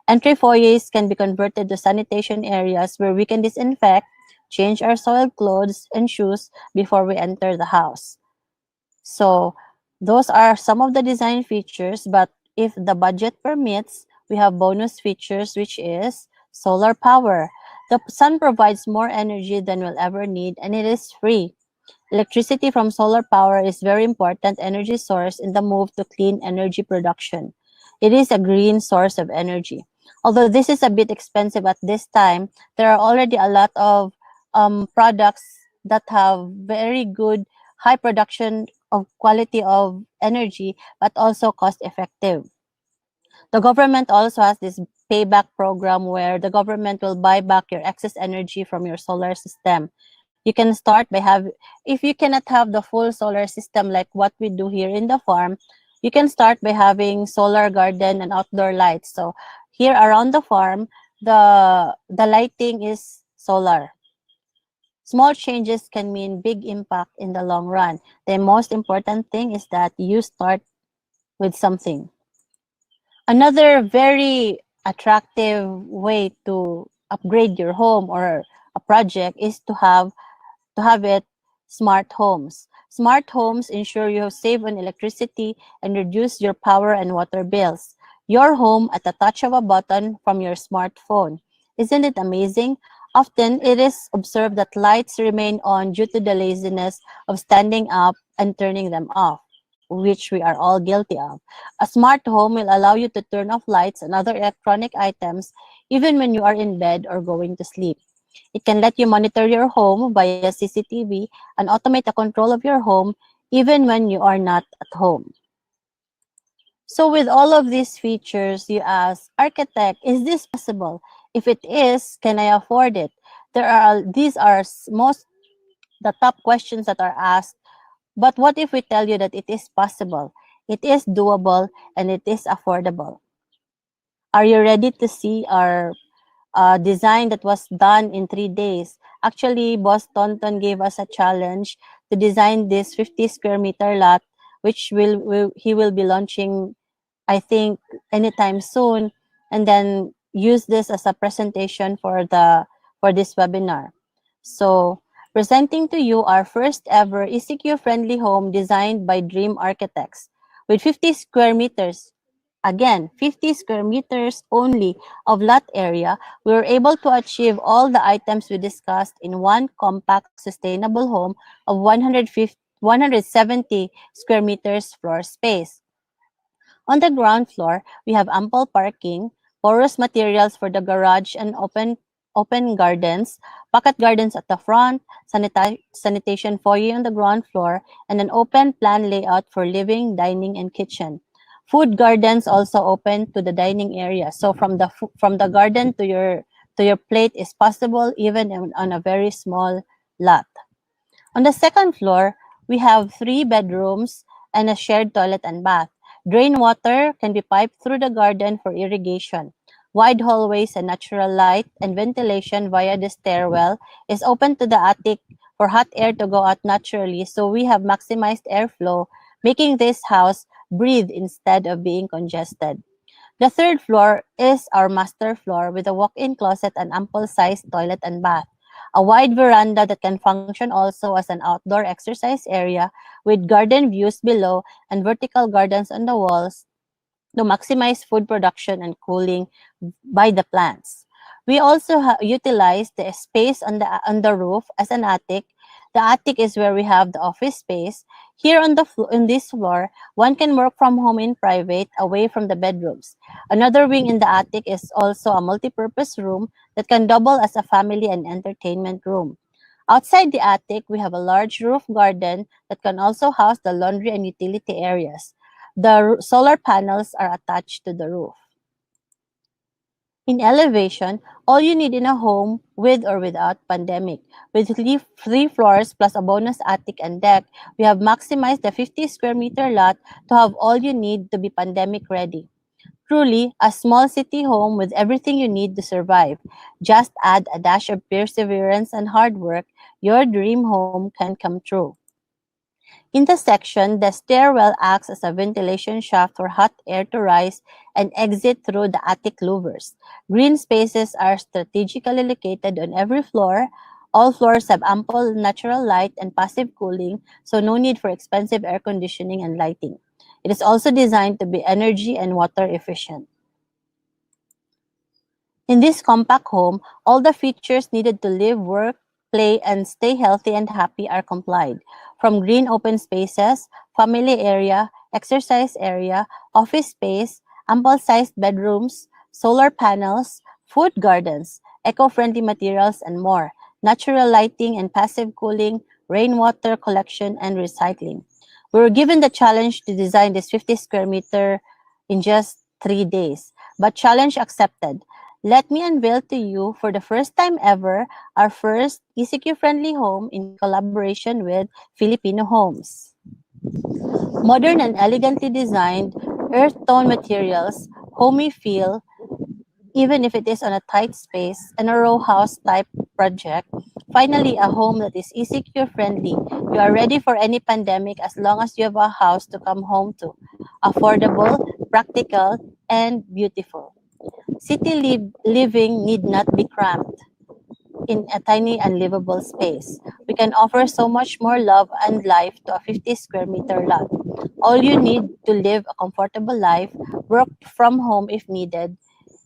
Entry foyers can be converted to sanitation areas where we can disinfect, change our soiled clothes and shoes before we enter the house. So those are some of the design features, but if the budget permits, we have bonus features, which is solar power. The sun provides more energy than we'll ever need, and it is free. Electricity from solar power is very important energy source in the move to clean energy production. It is a green source of energy. Although this is a bit expensive at this time, there are already a lot of products that have very good high production of quality of energy, but also cost effective. The government also has this payback program where the government will buy back your excess energy from your solar system. You can start by if you cannot have the full solar system like what we do here in the farm, you can start by having solar garden and outdoor lights. So here around the farm, the lighting is solar. Small changes can mean big impact in the long run. The most important thing is that you start with something. Another very attractive way to upgrade your home or a project is to have it smart homes. Smart homes ensure you save on electricity and reduce your power and water bills. Your home at the touch of a button from your smartphone. Isn't it amazing? Often it is observed that lights remain on due to the laziness of standing up and turning them off, which we are all guilty of. A smart home will allow you to turn off lights and other electronic items even when you are in bed or going to sleep. It can let you monitor your home via CCTV and automate the control of your home even when you are not at home. So with all of these features, you ask, architect, is this possible? If it is, can I afford it? These are most the top questions that are asked. But what if we tell you that it is possible, it is doable, and it is affordable? Are you ready to see our design that was done in 3 days? Actually, Boss Tonton gave us a challenge to design this 50 square meter lot, which he will be launching, I think, anytime soon, and then use this as a presentation for this webinar. So, presenting to you our first ever ECQ friendly home designed by Dream Architects with 50 square meters. Again, 50 square meters only of lot area, we were able to achieve all the items we discussed in one compact, sustainable home of 170 square meters floor space. On the ground floor, we have ample parking, porous materials for the garage and open gardens, pocket gardens at the front, sanitation foyer on the ground floor, and an open plan layout for living, dining, and kitchen. Food gardens also open to the dining area. So from the garden to your plate is possible even on a very small lot. On the second floor, we have 3 bedrooms and a shared toilet and bath. Drain water can be piped through the garden for irrigation. Wide hallways and natural light and ventilation via the stairwell is open to the attic for hot air to go out naturally, so we have maximized airflow, making this house breathe instead of being congested. The third floor is our master floor with a walk-in closet and ample-sized toilet and bath. A wide veranda that can function also as an outdoor exercise area with garden views below and vertical gardens on the walls to maximize food production and cooling by the plants. We also utilize the space on the roof as an attic. The attic is where we have the office space. Here on this floor, one can work from home in private, away from the bedrooms. Another wing in the attic is also a multi-purpose room that can double as a family and entertainment room. Outside the attic, we have a large roof garden that can also house the laundry and utility areas. The solar panels are attached to the roof. In elevation, all you need in a home with or without pandemic. With three floors plus a bonus attic and deck, we have maximized the 50 square meter lot to have all you need to be pandemic ready. Truly, a small city home with everything you need to survive. Just add a dash of perseverance and hard work, your dream home can come true. In the section, the stairwell acts as a ventilation shaft for hot air to rise and exit through the attic louvers. Green spaces are strategically located on every floor. All floors have ample natural light and passive cooling, so no need for expensive air conditioning and lighting. It is also designed to be energy and water efficient. In this compact home, all the features needed to live, work, play, and stay healthy and happy are complied. From green open spaces, family area, exercise area, office space, ample-sized bedrooms, solar panels, food gardens, eco-friendly materials, and more. Natural lighting and passive cooling, rainwater collection, and recycling. We were given the challenge to design this 50 square meter in just 3 days, but challenge accepted. Let me unveil to you for the first time ever our first ECQ-friendly home in collaboration with Filipino Homes. Modern and elegantly designed, earth tone materials, homey feel, even if it is on a tight space, and a row house type project. Finally, a home that is ECQ friendly. You are ready for any pandemic as long as you have a house to come home to. Affordable, practical, and beautiful. Living need not be cramped in a tiny unlivable space. We can offer so much more love and life to a 50 square meter lot. All you need to live a comfortable life, work from home if needed,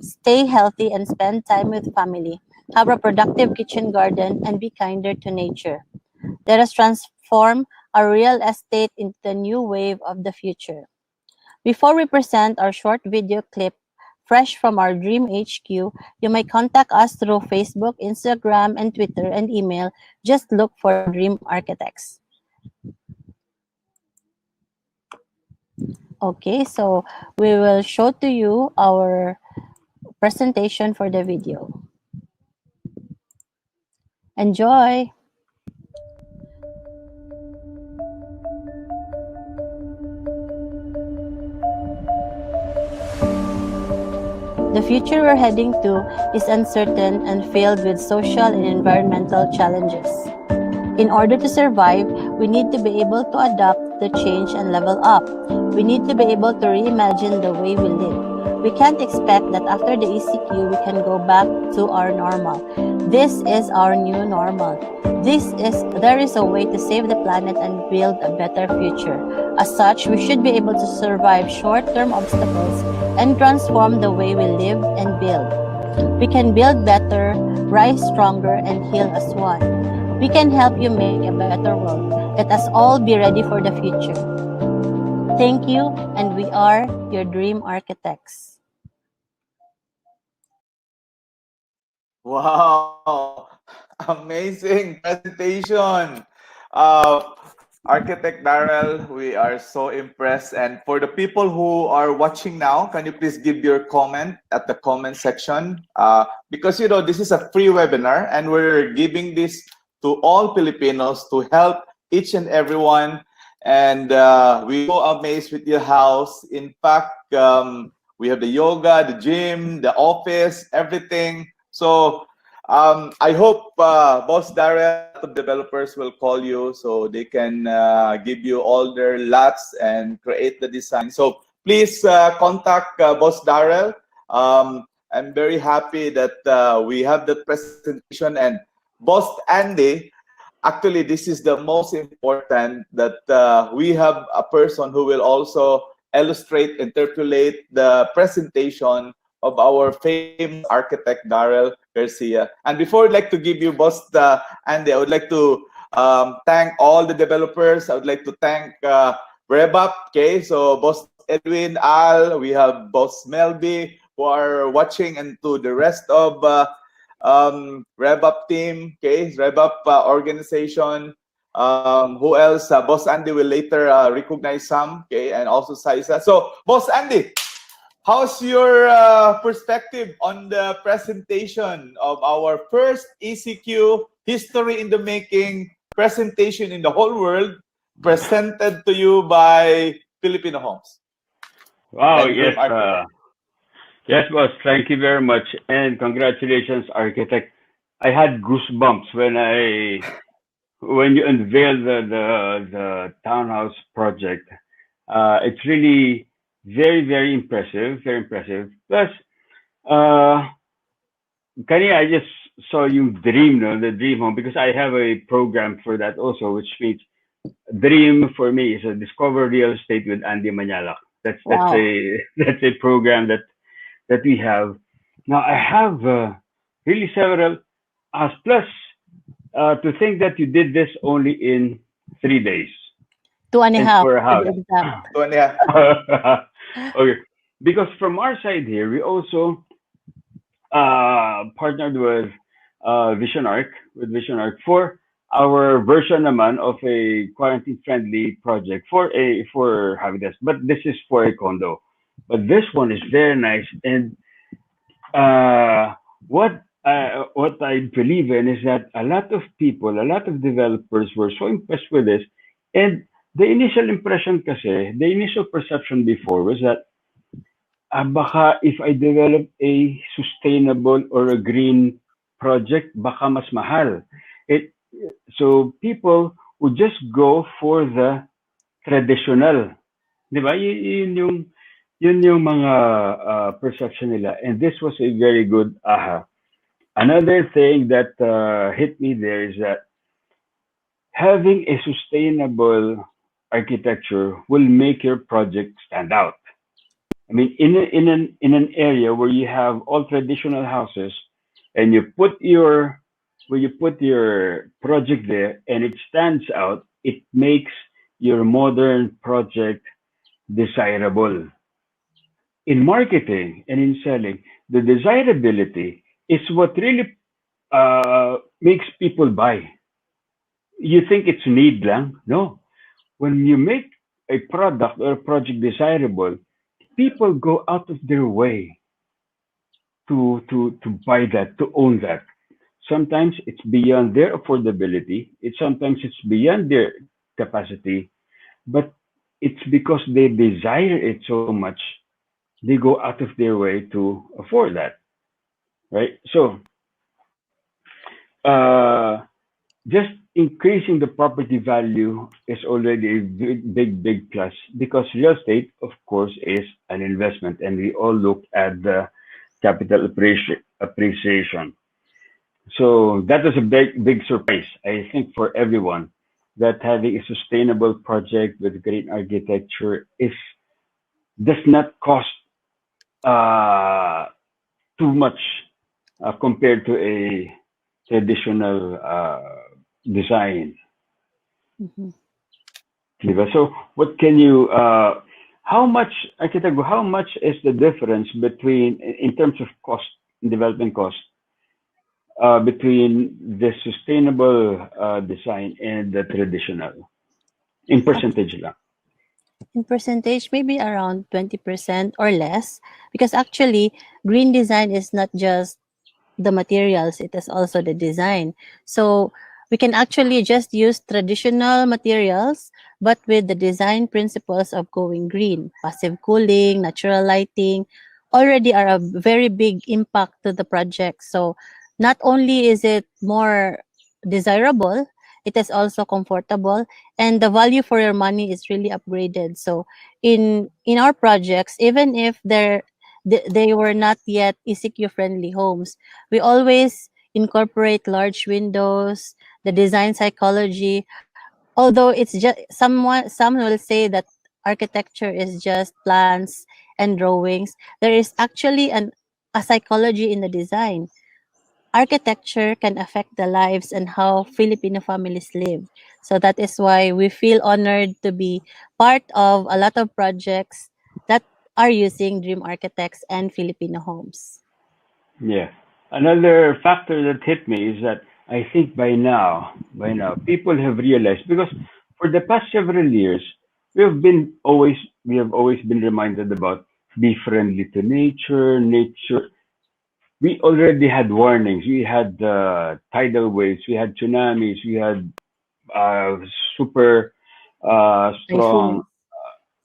stay healthy and spend time with family, have a productive kitchen garden, and be kinder to nature. Let us transform our real estate into the new wave of the future. Before we present our short video clip fresh from our Dream HQ, you may contact us through Facebook, Instagram, and Twitter, and email. Just look for Dream Architects. Okay, so we will show to you our presentation for the video. Enjoy! The future we're heading to is uncertain and filled with social and environmental challenges. In order to survive, we need to be able to adapt the change and level up. We need to be able to reimagine the way we live. We can't expect that after the ECQ we can go back to our normal. This is our new normal. There is a way to save the planet and build a better future. As such, we should be able to survive short-term obstacles and transform the way we live and build. We can build better, rise stronger, and heal as one. We can help you make a better world. Let us all be ready for the future. Thank you, and we are your Dream Architects. Wow, amazing presentation. Uh, Architect Daryl, we are so impressed. And for the people who are watching now, can you please give your comment at the comment section? Because, you know, this is a free webinar and we're giving this to all Filipinos to help each and everyone and we so amazed with your house. In fact, we have the yoga, the gym, the office, everything. So I hope Boss Daryl, a lot of developers will call you so they can give you all their lots and create the design. So please contact Boss Daryl. I'm very happy that we have that presentation, and Boss Andy. Actually, this is the most important, that we have a person who will also illustrate, interpolate the presentation of our famous architect, Daryl Garcia. And before I'd like to give you, Boss Andy, I would like to thank all the developers. I would like to thank Rebap, okay? So Boss Edwin, Al, we have Boss Melby who are watching, and to the rest of RevUp team, okay, RevUp organization. Who else? Boss Andy will later recognize some, okay, and also Saisa. So, Boss Andy, how's your perspective on the presentation of our first ECQ history in the making presentation in the whole world, presented to you by Filipino Homes Wow, and yes, Dream Architect? yes, boss. Thank you very much, and congratulations, architect. I had goosebumps when you unveiled the townhouse project. It's really very impressive, very impressive. Plus, uh, Kani, I just saw you dream, no, the dream home, because I have a program for that also, which means dream for me is a discover real estate with Andy Manalak. That's Wow. a that's a program that we have. Now I have really several plus to think that you did this only in 3 days Two and a and half for a to house. be exact. Tonya. Okay, because from our side here, we also partnered with Vision Arc for our version naman of a quarantine friendly project for Habitats, but this is for a condo. But this one is very nice, and uh, what I believe in is that a lot of people, a lot of developers were so impressed with this, and the initial impression kasi, the initial perception before was that baka if I develop a sustainable or a green project, baka mas mahal. It so people would just go for the traditional, 'di ba? Yun yung mga perception nila, and this was a very good aha. Another thing that hit me there is that having a sustainable architecture will make your project stand out. I mean, in an area where you have all traditional houses, and you put your project there, and it stands out, it makes your modern project desirable. In marketing and in selling, the desirability is what really makes people buy. You think it's need lang? No. When you make a product or a project desirable, people go out of their way to buy that, to own that. Sometimes it's beyond their affordability. It's beyond their capacity, but it's because they desire it so much. They go out of their way to afford that, right? So, uh, just increasing the property value is already a big plus, because real estate, of course, is an investment, and we all look at the capital appreciation. So that was a big surprise, I think, for everyone, that having a sustainable project with great architecture is does not cost uh, too much compared to a traditional design. Mhm. Diba? So what can you how much architect how much is the difference between in terms of cost, development cost, between the sustainable design and the traditional in percentage lang? In percentage, maybe around 20% or less, because actually, green design is not just the materials, it is also the design. So we can actually just use traditional materials, but with the design principles of going green. Passive cooling, natural lighting already are a very big impact to the project. So not only is it more desirable, it is also comfortable, and the value for your money is really upgraded. So in our projects, even if they were not yet ECQ friendly homes, we always incorporate large windows, the design psychology. Although it's just some will say that architecture is just plans and drawings, there is actually a psychology in the design. Architecture can affect the lives and how Filipino families live. So that is why we feel honored to be part of a lot of projects that are using Dream Architects and Filipino homes. Yeah. Another factor that hit me is that I think by now, people have realized, because for the past several years, we have always been reminded about be friendly to nature. Nature. We already had warnings. We had tidal waves. We had tsunamis. We had uh, super strong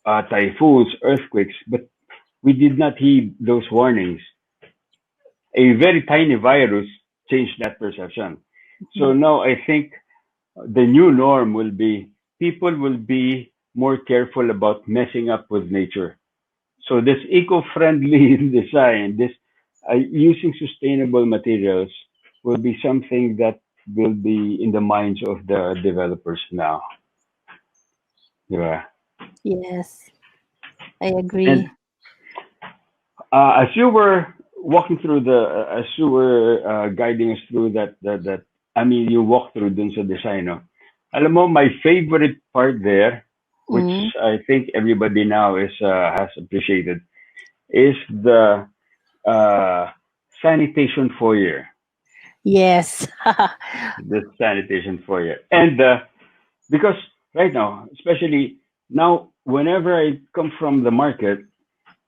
Typhoons. typhoons, earthquakes, but we did not heed those warnings. A very tiny virus changed that perception. So Mhm. now I think the new norm will be people will be more careful about messing up with nature. So this eco-friendly design, this using sustainable materials will be something that will be in the minds of the developers now. Yeah. Yes, I And agree. as you were walking through as you were guiding us through that, I mean, you walked through dun sa design, no? Alam mo, my favorite part there, which Mm. I think everybody now has appreciated, is the uh, sanitation foyer. Yes. The sanitation foyer. And because right now, especially now, whenever I come from the market,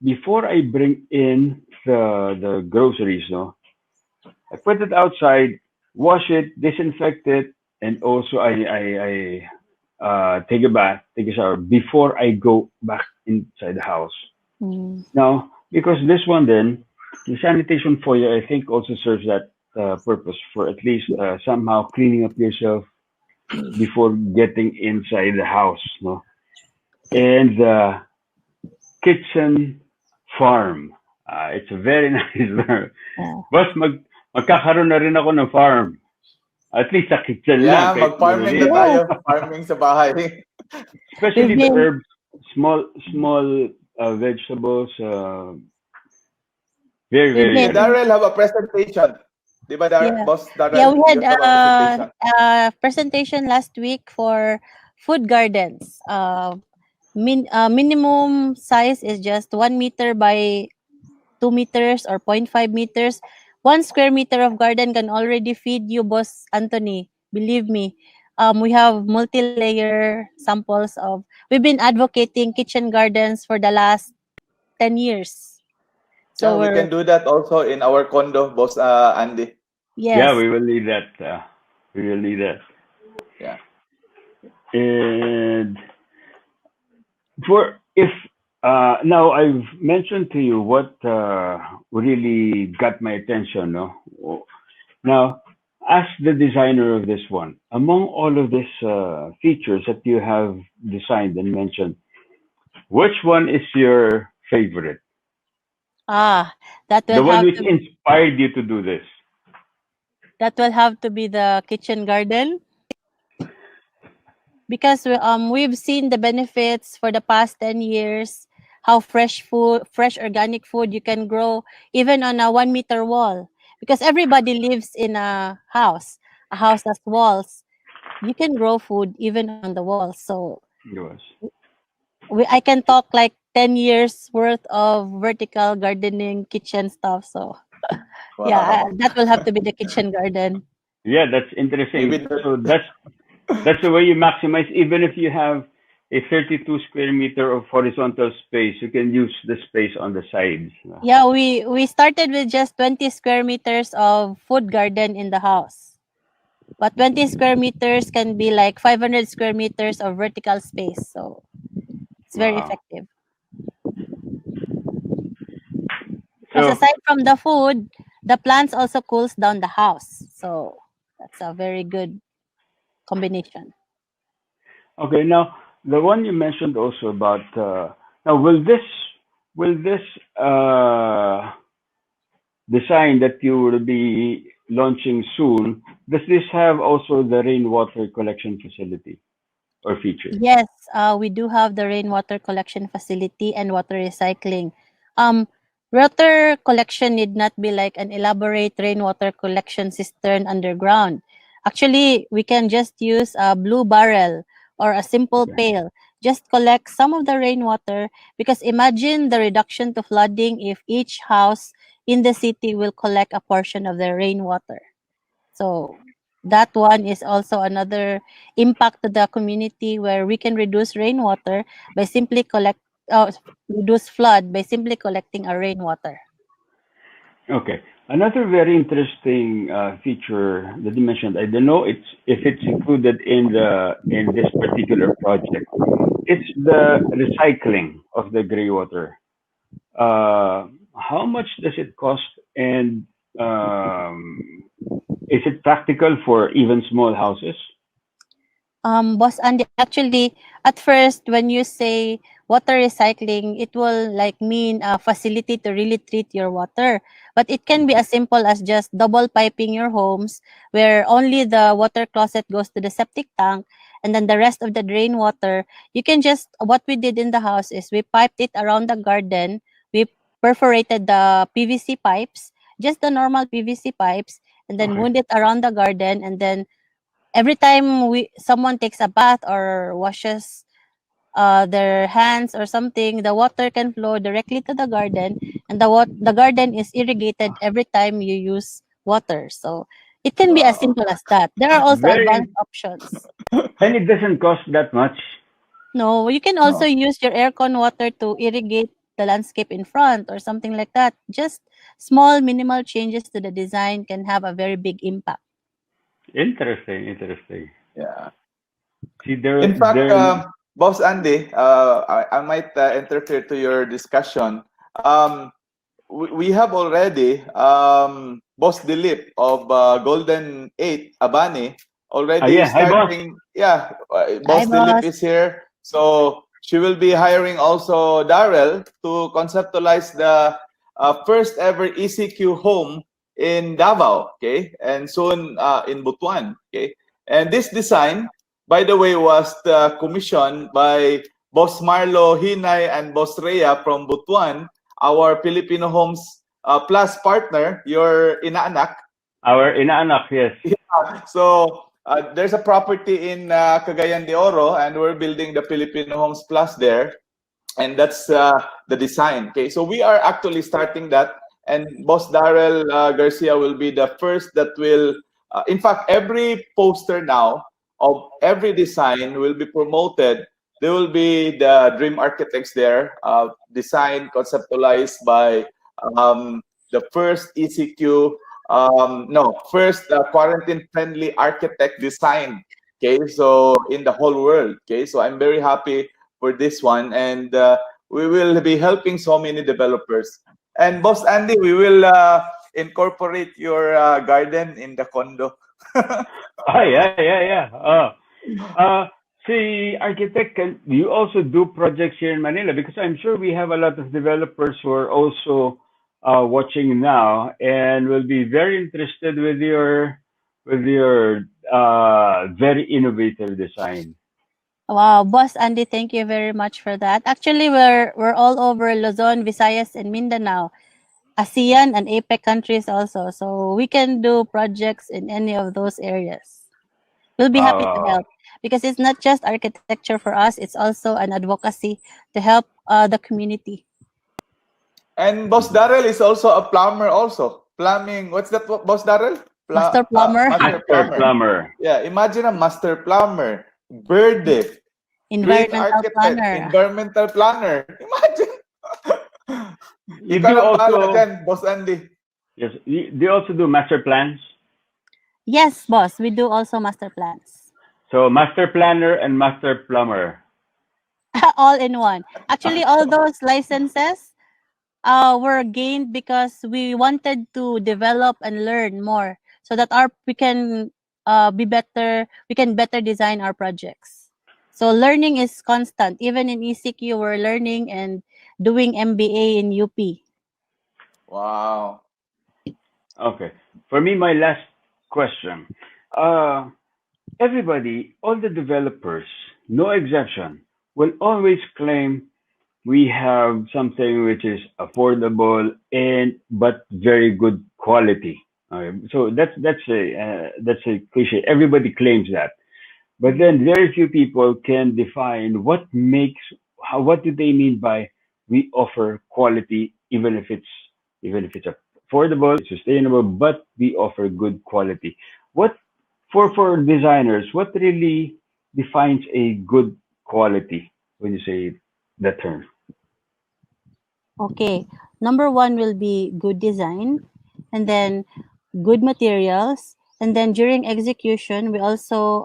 before I bring in the groceries, no, I put it outside, wash it, disinfect it, and also I take a bath, take a shower before I go back inside the house. Mm. Now, because this one then, the sanitation foyer, I think also serves that purpose for at least somehow cleaning up yourself before getting inside the house, no? And the kitchen farm. It's a very nice farm. Yeah. Boss, magkakaroon na rin ako ng farm. At least sa kitchen lang, Yeah, kahit mag-farming na maliit. Yes, tayo. Farming sa bahay. we've Especially the been. herbs, small vegetables, very, We've very You, good. been. Daryl, have a presentation. Di ba, Yeah. Boss Yeah, Daryl? we You had have a presentation. a presentation last week for food gardens. Minimum size is just 1 meter by 2 meters or 0.5 meters. 1 square meter of garden can already feed you, Boss Anthony. Believe me. We have multi-layer samples of. We've been advocating kitchen gardens for the last 10 years. Yeah, So we we're can do that also in our condo, Boss Andy. Yeah, yes. we will need that. We will need that. Yeah. And for if now I've mentioned to you what really got my attention. No, now as the designer of this one, among all of these features that you have designed and mentioned, which one is your favorite? Ah, that The will one have which to inspired you to do this? be the kitchen garden because we've seen the benefits for the past 10 years, how fresh organic food you can grow even on a 1 meter wall, because everybody lives in a house has walls. You can grow food even on the walls. So Yours. I can talk like 10 years worth of vertical gardening kitchen stuff. So yeah, Wow. that will have to be the kitchen garden. Yeah, that's Maybe interesting. that. So that's the way you maximize. Even if you have a 32 square meter of horizontal space, you can use the space on the sides. Yeah, we started with just 20 square meters of food garden in the house. But 20 square meters can be like 500 square meters of vertical space. So it's very Wow. effective. Because So, aside from the food, the plants also cools down the house. So that's a very good combination. okay, now the one you mentioned also about now will this uh, design that you will be launching soon, does this have also the rainwater collection facility or feature? Yes, we do have the rainwater collection facility and water recycling. Um, Water collection need not be like an elaborate rainwater collection cistern underground. Actually, we can just use a blue barrel or a simple Okay. pail. Just collect some of the rainwater because imagine the reduction to flooding if each house in the city will collect a portion of the rainwater. So that one is also another impact to the community where we can reduce rainwater by simply reduce flood by simply collecting our rainwater. Okay. Another very interesting feature that you mentioned, I don't know if it's included in this particular project. It's the recycling of the gray water. How much does it cost, and is it practical for even small houses? Boss Andy, actually, at first, when you say water recycling, it will like mean a facility to really treat your water. But it can be as simple as just double piping your homes, where only the water closet goes to the septic tank, and then the rest of the drain water, you can just, what we did in the house is we piped it around the garden. We perforated the PVC pipes, just the normal PVC pipes, and then Okay. wound it around the garden, and then every time we someone takes a bath or washes their hands or something, the water can flow directly to the garden, and the garden is irrigated every time you use water. So it can be as Wow. simple as that. There are also Very, advanced options. and it doesn't cost that much. No, you can also No. use your aircon water to irrigate the landscape in front or something like that. Just small minimal changes to the design can have a very big impact. Interesting, interesting. Yeah. See, In fact, there. Boss Andy, I might interfere to your discussion. We have already Boss Dilip of Golden 8 Abani already Yeah. Hi, boss. starting. Yeah, Hi, Boss Dilip boss. is here. So she will be hiring also Daryl to conceptualize the first ever ECQ home in Davao, okay, and soon in Butuan, okay. And this design, by the way, was commissioned by Boss Marlo Hinay and Boss Rhea from Butuan, our Filipino Homes Plus partner, your inaanak. Our inaanak, yes. So there's a property in Cagayan de Oro, and we're building the Filipino Homes Plus there, and that's the design. Okay, so we are actually starting that, and Boss Daryl Garcia will be the first that will. In fact, every poster now of every design will be promoted. There will be the dream architects there, designed, conceptualized by the first ECQ, no, first quarantine-friendly architect design. Okay, so in the whole world. Okay, so I'm very happy for this one, and we will be helping so many developers. And Boss Andy, we will incorporate your garden in the condo. Oh, yeah, yeah, yeah. Uh, see, architect, can you also do projects here in Manila? Because I'm sure we have a lot of developers who are also watching now and will be very interested with your very innovative design. Wow, Boss Andy, thank you very much for that. Actually, we're all over Luzon, Visayas, and Mindanao, ASEAN and APEC countries also. So we can do projects in any of those areas. We'll be Wow, happy to wow, wow. help because it's not just architecture for us; it's also an advocacy to help the community. And Boss Darrell is also a plumber, also plumbing. What's that, Boss Darrell? Master plumber, Master Master plumber. plumber. Yeah, imagine a master plumber, bird, green environmental architect, planner. environmental planner. Imagine. You Ikaw do lang bahala also dyan, Boss Andy. yes. You, do you also do master plans? Yes, boss. We do also master plans. So master planner and master plumber. All in one. Actually, all those licenses were gained because we wanted to develop and learn more so that our we can be better. We can better design our projects. So learning is constant. Even in ECQ, we're learning and doing MBA in UP. Wow. Okay. For me, my last question. Uh, Everybody, all the developers, no exception, will always claim we have something which is affordable and but very good quality. Okay. So that's a cliche. Everybody claims that, but then very few people can define what do they mean by we offer quality, even if it's affordable, it's sustainable, but we offer good quality. What for designers, what really defines a good quality when you say the term? Okay. Number one will be good design, and then good materials, and then during execution, we also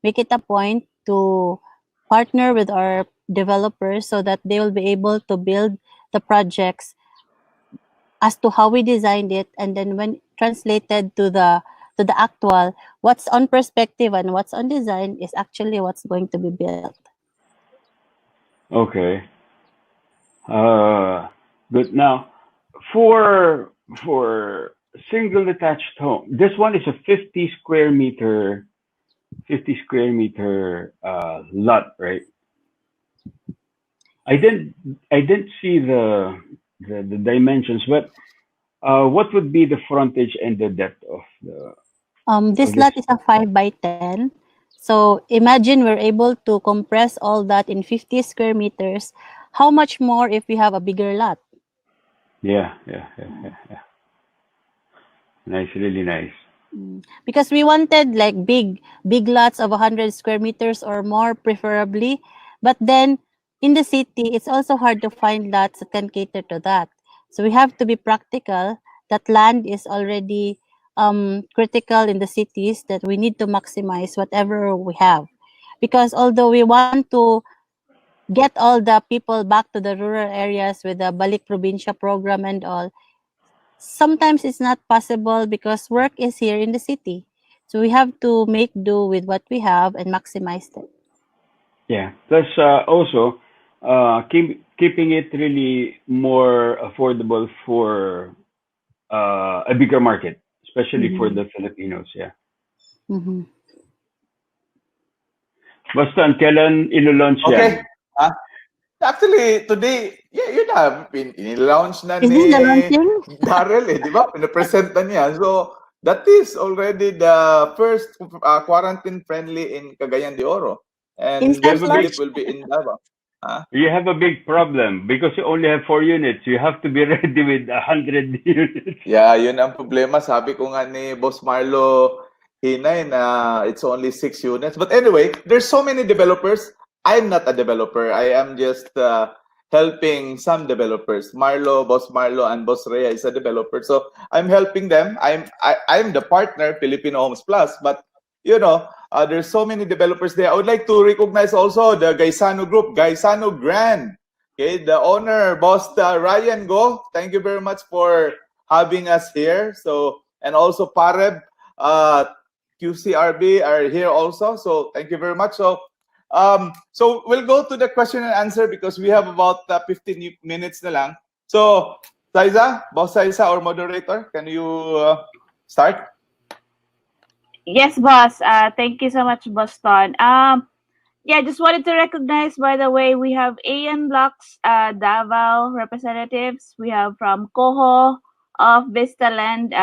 make it a point to partner with our developers so that they will be able to build the projects as to how we designed it, and then when translated to the actual, what's on perspective and what's on design is actually what's going to be built. Okay. Uh, good. Now, for for single detached home, this one is a 50 square meter lot, right? I didn't I didn't see the dimensions, but what would be the frontage and the depth of This this? lot is a 5 by 10. So imagine we're able to compress all that in 50 square meters. How much more if we have a bigger lot? Yeah. Nice, really nice. Because we wanted like big lots of 100 square meters or more preferably. But then in the city, it's also hard to find lots that can cater to that. So we have to be practical that land is already critical in the cities, that we need to maximize whatever we have. Because although we want to get all the people back to the rural areas with the Balik Probinsya program and all, sometimes it's not possible because work is here in the city. So we have to make do with what we have and maximize it. Yeah. Plus, also, keeping it really more affordable for a bigger market, especially for Mm-hmm. the Filipinos. Yeah. Mm-hmm. Basta, kailan ilo-launch yan? Okay. Ah, actually, today, yeah, yun na, in-launch na Is this ni the launching? Daryl eh, di ba? Pinapresent na niya. So, that is already the first quarantine-friendly in Cagayan de Oro. And You Instant have a next big week launch? will be in Davao. Ah, you have a big problem because you only have 4 units. You have to be ready with 100 units. yeah, yun ang problema. Sabi ko nga ni Boss Marlo Hinay na it's only 6 units. But anyway, there's so many developers. I'm not a developer. I am just helping some developers. Boss Marlo, and Boss Rhea is a developer. So I'm helping them. I'm the partner, Filipino Homes Plus. But you know, there's so many developers there. I would like to recognize also the Gaisano Group, Gaisano Grand. Okay, the owner, Boss Ryan Go. Thank you very much for having us here. So, and also Pareb, QCRB are here also. So thank you very much. So we'll go to the question and answer because we have about 15 minutes na lang. So, Saiza, Boss Saiza or moderator, can you start? Yes, boss. Thank you so much, Boston. Yeah, just wanted to recognize, by the way, we have AN Blocks Davao representatives. We have from Coho of Vistaland.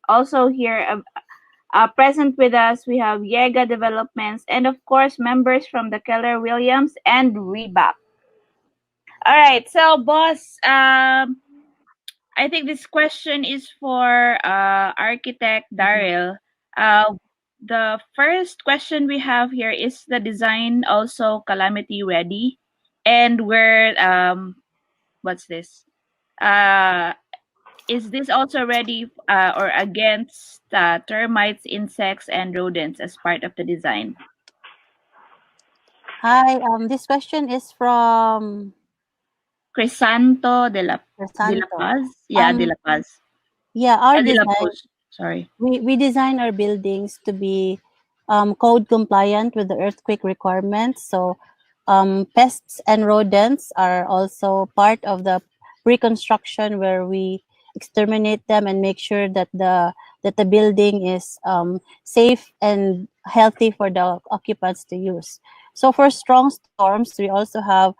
Also here, present with us, we have Yega Developments, and of course, members from the Keller Williams and Rebap. All right, so boss, I think this question is for architect Daryl. The first question we have here is the design also calamity ready, and what's this? Uh, is this also ready or against termites, insects, and rodents as part of the design? Hi, this question is from Crisanto de la Santo. Paz? Yeah, de Um, la Paz. yeah, our De la design, Puz. Sorry. we design our buildings to be code compliant with the earthquake requirements. So pests and rodents are also part of the pre-construction where we exterminate them and make sure that the building is safe and healthy for the occupants to use. So for strong storms, we also have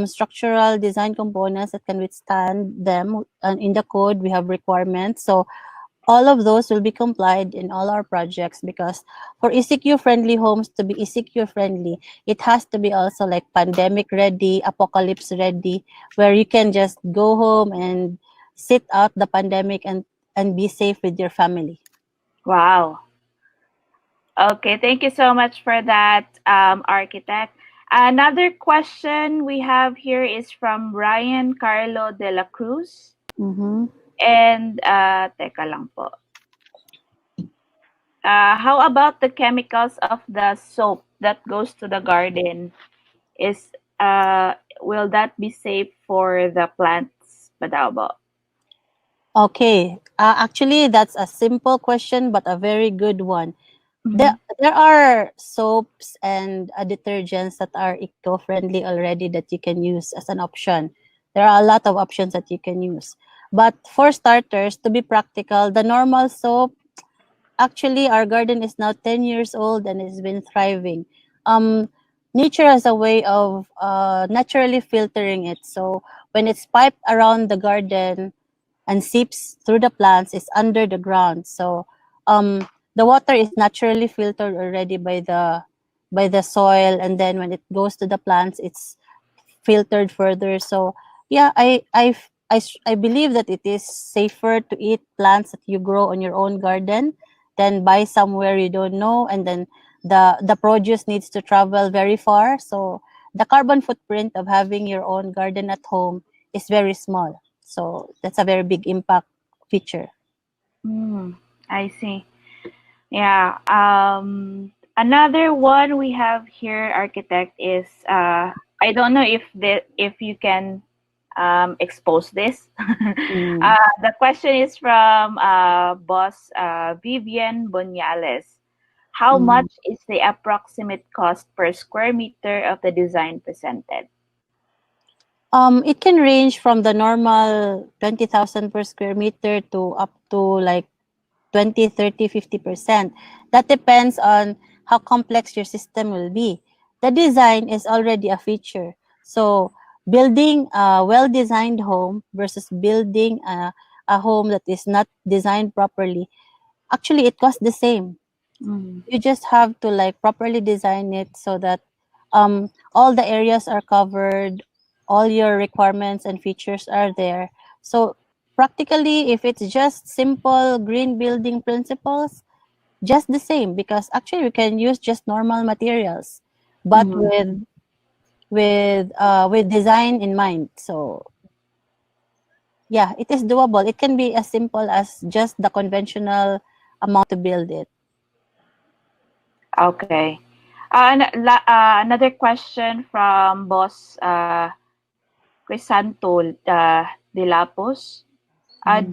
structural design components that can withstand them. And in the code, we have requirements. So all of those will be complied in all our projects because for ECQ friendly homes to be ECQ friendly, it has to be also like pandemic ready, apocalypse ready, where you can just go home and sit out the pandemic and be safe with your family. Wow. Okay, thank you so much for that, architect. Another question we have here is from Ryan Carlo de la Cruz. Mm-hmm. And, teka lang po. How about the chemicals of the soap that goes to the garden? Is will that be safe for the plants? Padao. Okay. Actually, that's a simple question, but a very good one. Mm-hmm. There are soaps and detergents that are eco-friendly already that you can use as an option. There are a lot of options that you can use. But for starters, to be practical, the normal soap, actually our garden is now 10 years old and it's been thriving. Um, Nature has a way of naturally filtering it. So when it's piped around the garden, and seeps through the plants is under the ground. So the water is naturally filtered already by the soil, and then when it goes to the plants, it's filtered further. So yeah, I believe that it is safer to eat plants that you grow on your own garden than buy somewhere you don't know, and then the produce needs to travel very far. So the carbon footprint of having your own garden at home is very small. So that's a very big impact feature. Mm, I see. Yeah. Another one we have here, architect, is I don't know if you can expose this. Mm. The question is from boss Vivian Boniales. How Mm. much is the approximate cost per square meter of the design presented? It can range from the normal 20,000 per square meter to up to like 20, 30, 50%. That depends on how complex your system will be. The design is already a feature. So building a well-designed home versus building a home that is not designed properly, actually it costs the same. Mm, You just have to like properly design it so that all the areas are covered, all your requirements and features are there. So practically, if it's just simple green building principles, just the same, because actually we can use just normal materials, but mm, with design in mind. So yeah, it is doable. It can be as simple as just the conventional amount to build it. okay. Another question from boss Crisanto de Lapos. Mm.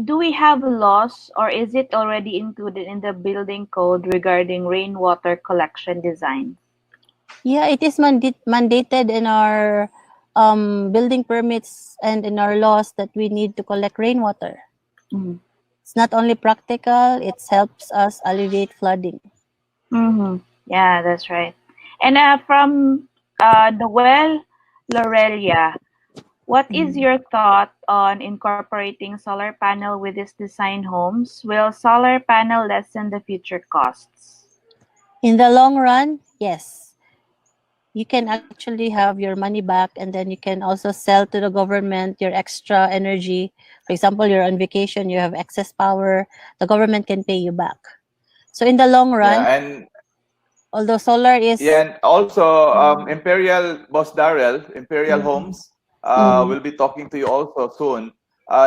Do we have laws or is it already included in the building code regarding rainwater collection design? Yeah, it is mandated in our building permits and in our laws that we need to collect rainwater. Mm-hmm. It's not only practical, it helps us alleviate flooding. Mm-hmm. Yeah, that's right. And from Noel Lorelia, what is Mm. your thought on incorporating solar panel with these design homes? Will solar panel lessen the future costs? In the long run, yes. You can actually have your money back, and then you can also sell to the government your extra energy. For example, you're on vacation, you have excess power, the government can pay you back. So in the long Yeah, run, and although solar yeah, is and also mm, Imperial Boss Daryl, Imperial mm, Homes, mm, will be talking to you also soon.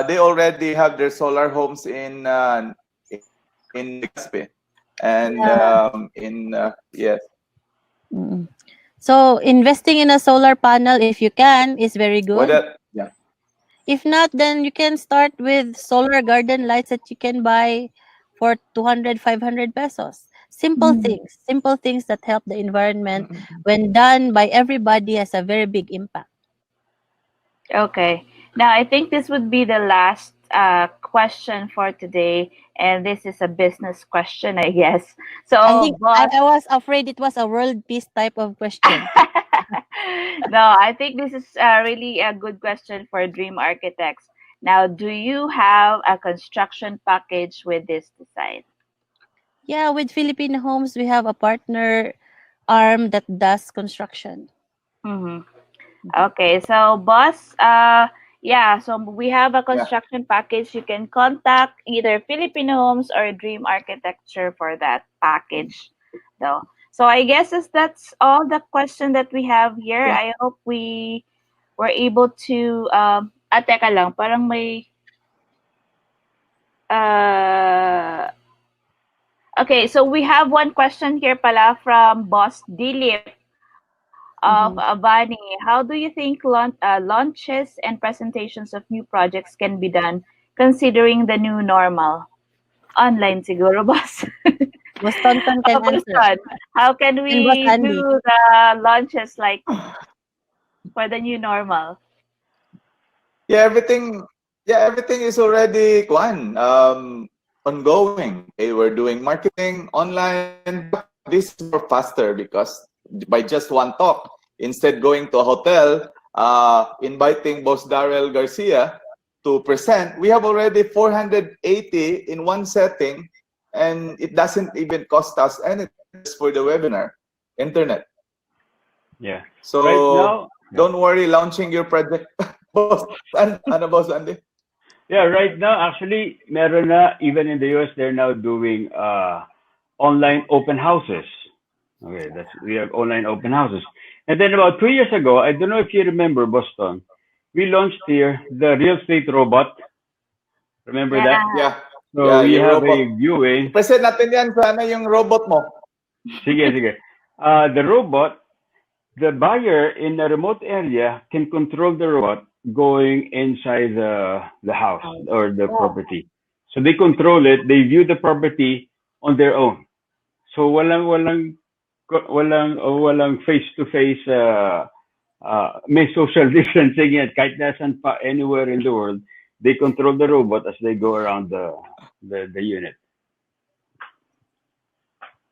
they already have their solar homes in Legazpi, and Yeah. yes. Mm. So investing in a solar panel, if you can, is very What good. else? Yeah. If not, then you can start with solar garden lights that you can buy for 200, 500 pesos. Mhm. Simple things that help the environment Mm-mm. when done by everybody has a very big impact. Okay. Now, I think this would be the last question for today, and this is a business question, I guess. I So, think boss. I was afraid it was a world peace type of question. No, I think this is really a good question for Dream Architects. Now, do you have a construction package with this design? Yeah, with Philippine Homes, we have a partner arm that does construction. Mm-hmm. Okay, so boss, yeah, so we have a Yeah. construction package. You can contact either Philippine Homes or Dream Architecture for that package, though. So I guess that's all the question that we have here. Yeah. I hope we were able to teka lang, parang may uh okay, so we have one question here pala from Boss Dilip of Mhm. Abani. How do you think launches and presentations of new projects can be done considering the new normal? Online siguro, boss. Boss Tonton can Boss answer. Ton, how can And Boss we do Andy. the launches like for the new normal? Yeah, everything is already ongoing. Okay, we're doing marketing online, but this is more faster because by just one talk, instead going to a hotel, inviting Boss Daryl Garcia to present, we have already 480 in one setting, and it doesn't even cost us anything just for the webinar, internet. Yeah. Right So now, yeah. don't worry launching your project. Boss Andy? Yeah, right now, actually, meron na, even in the US, they're now doing online open houses. Okay, we have online open houses. And then about 2 years ago, I don't know if you remember, Boston, we launched here the real estate robot. Remember Yeah. that? Yeah. So Yeah, we yung have a robot. viewing. I-present natin yan sana yung robot mo. Sige, sige. The robot, the buyer in a remote area can control the robot going inside the house or the Wow. property. So they control it, they view the property on their own. So walang face to face may social distancing yan kahit nasan pa anywhere in the world. They control the robot as they go around the unit.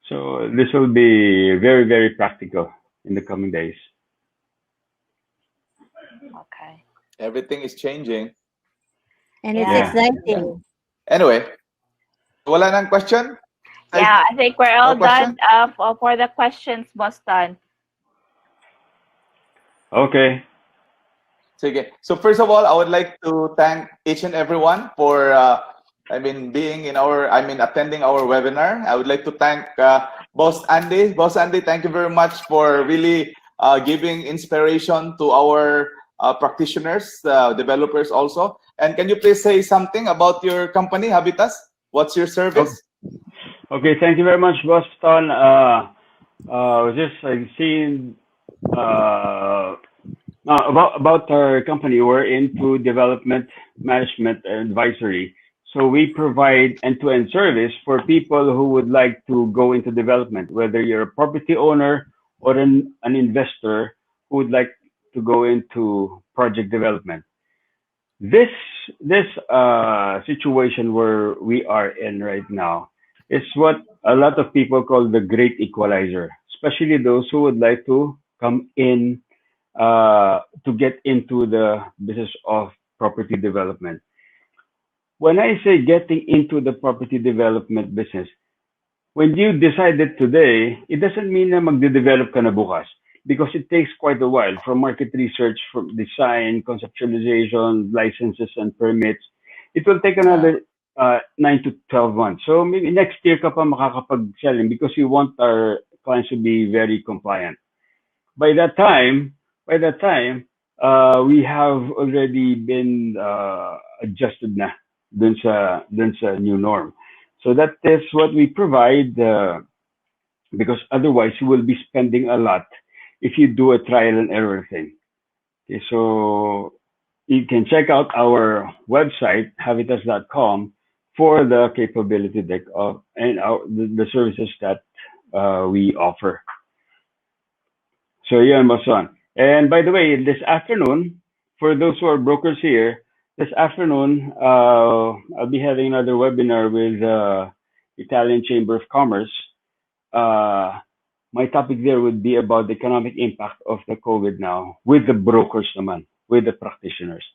So this will be very, very practical in the coming days. Okay. Everything is changing. And it's Yeah. Yeah. Yeah. exciting. Anyway, wala nang question? Yeah, I think we're all No done question? for the questions, Boston. Okay. Sige. So first of all, I would like to thank each and everyone for attending our webinar. I would like to thank Boss Andy. Boss Andy, thank you very much for really giving inspiration to our practitioners, developers also. And can you please say something about your company, Habitas? What's your Okay. service? Okay. Thank you very much, Boston. Just I've seen uh, about our company. We're into development management and advisory. So we provide end-to-end service for people who would like to go into development, whether you're a property owner or an investor who would like to go into project development. This this situation where we are in right now is what a lot of people call the great equalizer, especially those who would like to come in to get into the business of property development. When I say getting into the property development business, when you decide it today, it doesn't mean na magde-develop ka na bukas because it takes quite a while from market research, from design, conceptualization, licenses and permits. It will take Yeah. another 9 to 12 months. So maybe next year ka pa makakapag-selling because we want our clients to be very compliant. By that time, we have already been adjusted na dun sa new norm. So that is what we provide, because otherwise you will be spending a lot if you do a trial and error thing. Okay, so you can check out our website, habitas.com, for the capability deck of and the services that we offer. So yeah, Mason. And by the way, this afternoon, for those who are brokers here, this afternoon I'll be having another webinar with Italian Chamber of Commerce. Uh, my topic there would be about the economic impact of the COVID now with the brokers naman, with the practitioners.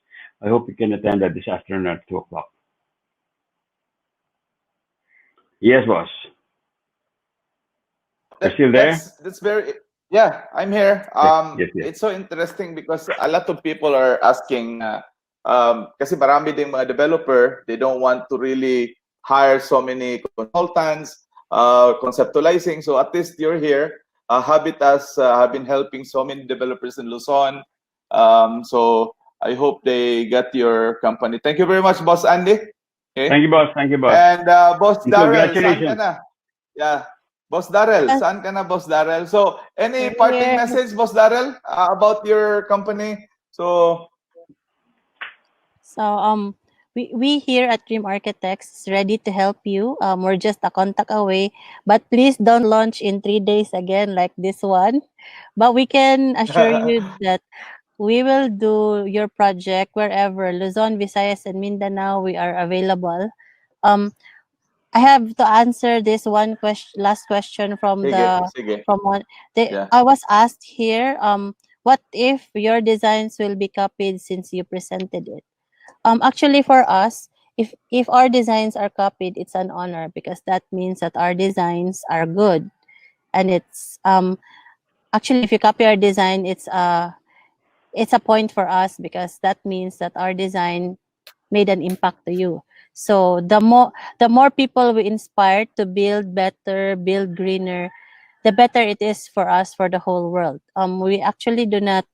I hope you can attend that this afternoon at 2 o'clock. Yes, boss. Are you still there? That's very, yeah, I'm here. Yes, yes, yes. It's so interesting because a lot of people are asking, kasi marami ding mga developer, they don't want to really hire so many consultants, conceptualizing. So at least you're here. Habitas have been helping so many developers in Luzon. So I hope they get your company. Thank you very much, Boss Andy. Okay. Thank you, boss. Thank you, boss. And Boss And Daryl, saan ka congratulations. na? Yeah. Boss Daryl, Yes. saan ka na, Boss Daryl? So, any parting Here. message, Boss Daryl, about your company? So, We here at Dream Architects is ready to help you. We're just a contact away, but please don't launch in 3 days again like this one. But we can assure you that we will do your project wherever Luzon, Visayas, and Mindanao we are available. Um, I have to answer this one question, last question from sige. one. Yeah. I was asked here. What if your designs will be copied since you presented it? Actually, for us, if our designs are copied, it's an honor because that means that our designs are good, and it's actually if you copy our design, it's a point for us because that means that our design made an impact to you. So the more people we inspire to build better, build greener, the better it is for us, for the whole world. We actually do not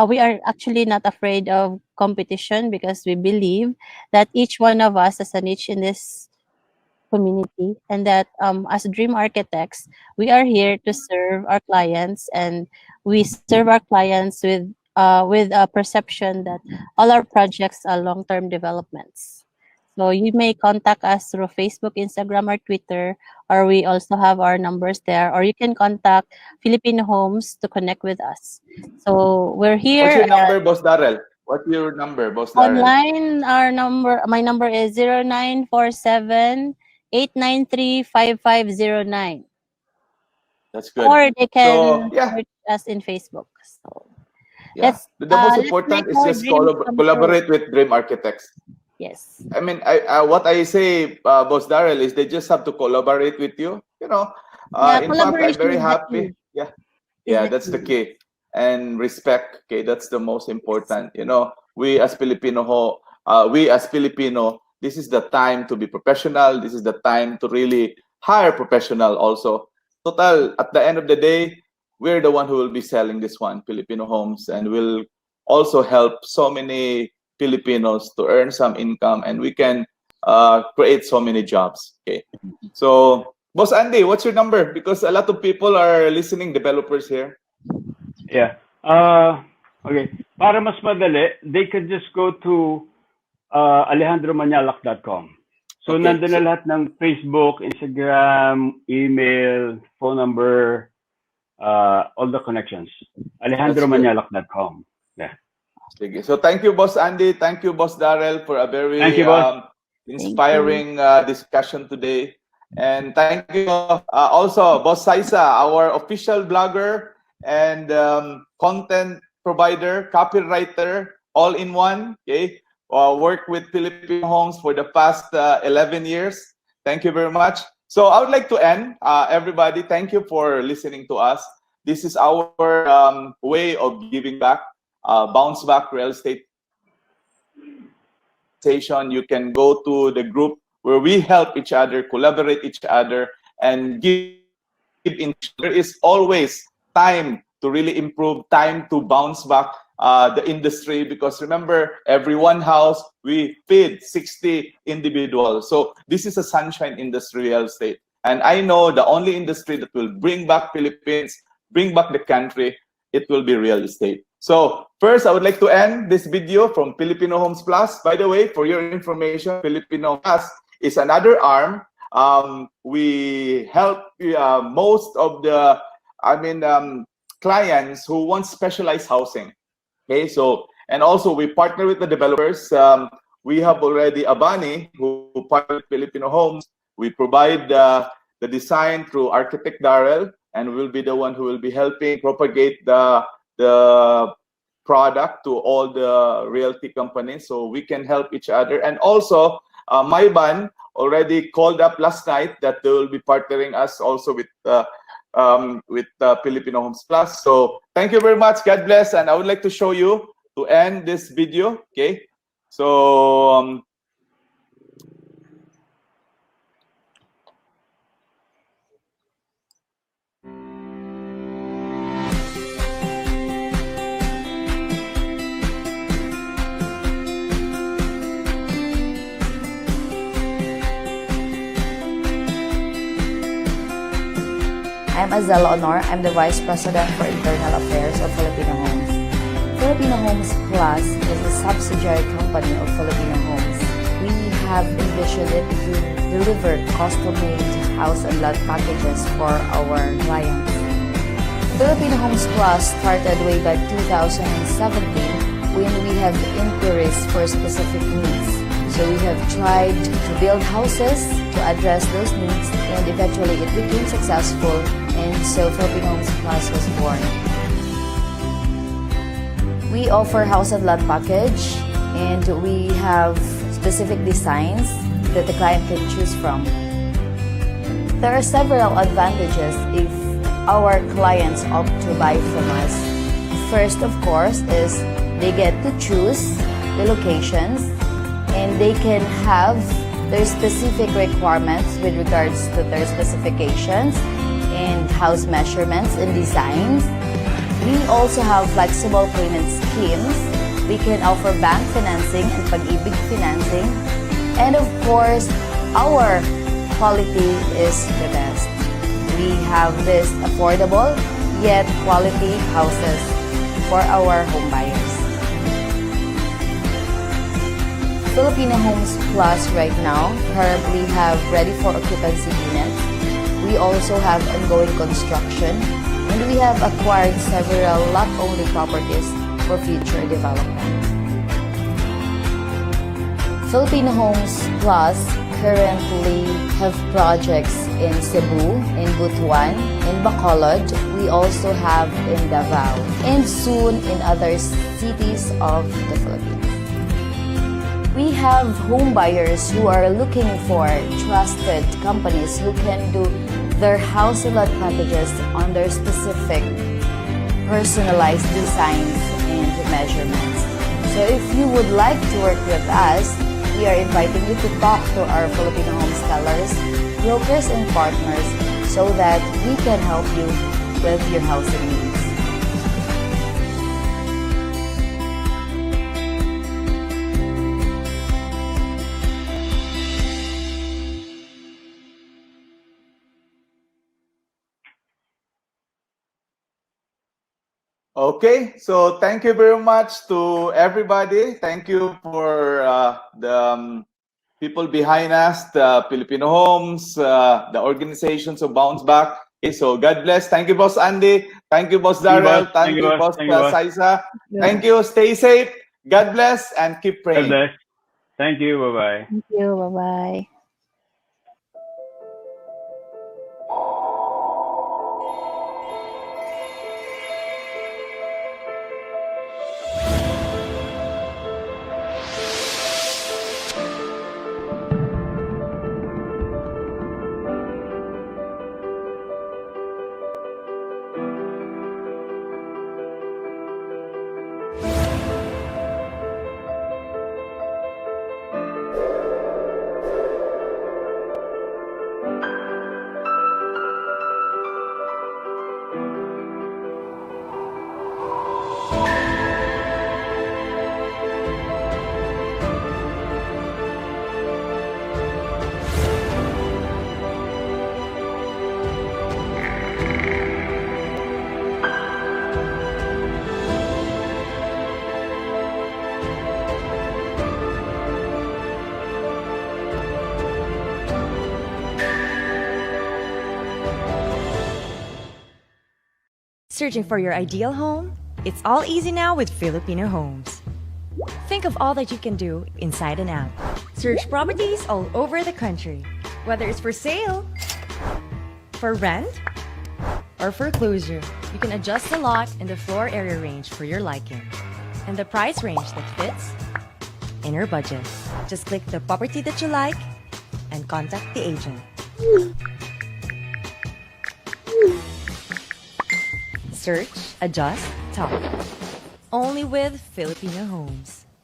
we are actually not afraid of competition because we believe that each one of us has a niche in this community, and that as dream architects we are here to serve our clients, and we serve our clients with a perception that all our projects are long-term developments. So you may contact us through Facebook, Instagram, or Twitter, or we also have our numbers there, or you can contact Filipino Homes to connect with us. So we're What's here. your number, Boss Daryl? What's your number, Boss Daryl? Online, my number is 0947-893-5509. That's good. Or they So, can yeah, search us in Facebook. So yeah. The most let's make important is more just dreams come true. collaborate with Dream Architects. Yes. I mean, what I say, Boss Daryl, is they just have to collaborate with you. Yeah, In fact, I'm collaboration very is the happy. key. Yeah. Is Yeah, the that's the key. key. And respect, okay, that's the most important. We as Filipino, this is the time to be professional. This is the time to really hire professional also. Total, at the end of the day, we're the one who will be selling this one, Filipino Homes, and will also help so many Filipinos to earn some income, and we can create so many jobs. Okay. So, Boss Andy, what's your number? Because a lot of people are listening, developers here. Yeah. Okay. Para mas madali, they could just go to alejandromanyalak.com. So Okay. nandun na lahat ng Facebook, Instagram, email, phone number, all the connections. alejandromanyalak.com. Yeah. Sige. So thank you, Boss Andy. Thank you, Boss Daryl, for a very Thank you, boss. inspiring discussion today. And thank you also, Boss Saisa, our official blogger and content provider, copywriter, all in one. Okay, worked with Filipino Homes for the past 11 years. Thank you very much. So I would like to end. Everybody, thank you for listening to us. This is our way of giving back. Bounce Back Real Estate Station. You can go to the group where we help each other, collaborate each other, and give in. There is always time to really improve time to bounce back the industry, because remember, every one house we feed 60 individuals. So this is a sunshine industry, real estate. And I know the only industry that will bring back Philippines, bring back the country, it will be real estate. So first, I would like to end this video from Filipino Homes Plus. By the way, for your information, Filipino Plus is another arm. We help most of the, clients who want specialized housing. Okay, so, and also we partner with the developers. We have already Abani, who partner with Filipino Homes. We provide the design through architect Daryl, and we'll be the one who will be helping propagate the product to all the realty companies, so we can help each other. And also, Mayban already called up last night that they will be partnering us also with Filipino Homes Plus. So thank you very much. God bless. And I would like to show you to end this video. Okay. So I'm Azel Honor. I'm the Vice President for Internal Affairs of Filipino Homes. Filipino Homes Plus is a subsidiary company of Filipino Homes. We have envisioned it to deliver custom-made house and lot packages for our clients. Filipino Homes Plus started way back 2017 when we have inquiries for specific needs. So we have tried to build houses to address those needs, and eventually it became successful, and so Filipino Homes Plus was born. We offer house and lot package, and we have specific designs that the client can choose from. There are several advantages if our clients opt to buy from us. First, of course, is they get to choose the locations, and they can have their specific requirements with regards to their specifications and house measurements and designs. We also have flexible payment schemes. We can offer bank financing and pag-ibig financing. And of course, our quality is the best. We have this affordable yet quality houses for our home buyers. Filipino Homes Plus right now currently have ready for occupancy units. We also have ongoing construction, and we have acquired several lot-only properties for future development. Filipino Homes Plus currently have projects in Cebu, in Butuan, in Bacolod. We also have in Davao, and soon in other cities of the Philippines. We have home buyers who are looking for trusted companies who can do their house and lot packages on their specific personalized designs and measurements. So if you would like to work with us, we are inviting you to talk to our Filipino home sellers, brokers, and partners so that we can help you with your housing needs. okay, so thank you very much to everybody. Thank you for the people behind us, the Filipino Homes, the organizations who bounce back. Okay, so God bless. Thank you, Boss Andy. Thank you, Boss Daryl. Thank you, Boss Saisa. Thank you. Stay safe. God bless and keep praying. God bless. Thank you. Bye-bye. Thank you. Bye-bye. Searching for your ideal home? It's all easy now with Filipino Homes. Think of all that you can do inside an app. Search properties all over the country, whether it's for sale, for rent, or foreclosure. You can adjust the lot and the floor area range for your liking, and the price range that fits in your budget. Just click the property that you like and contact the agent. Search, adjust, talk. Only with Filipino Homes.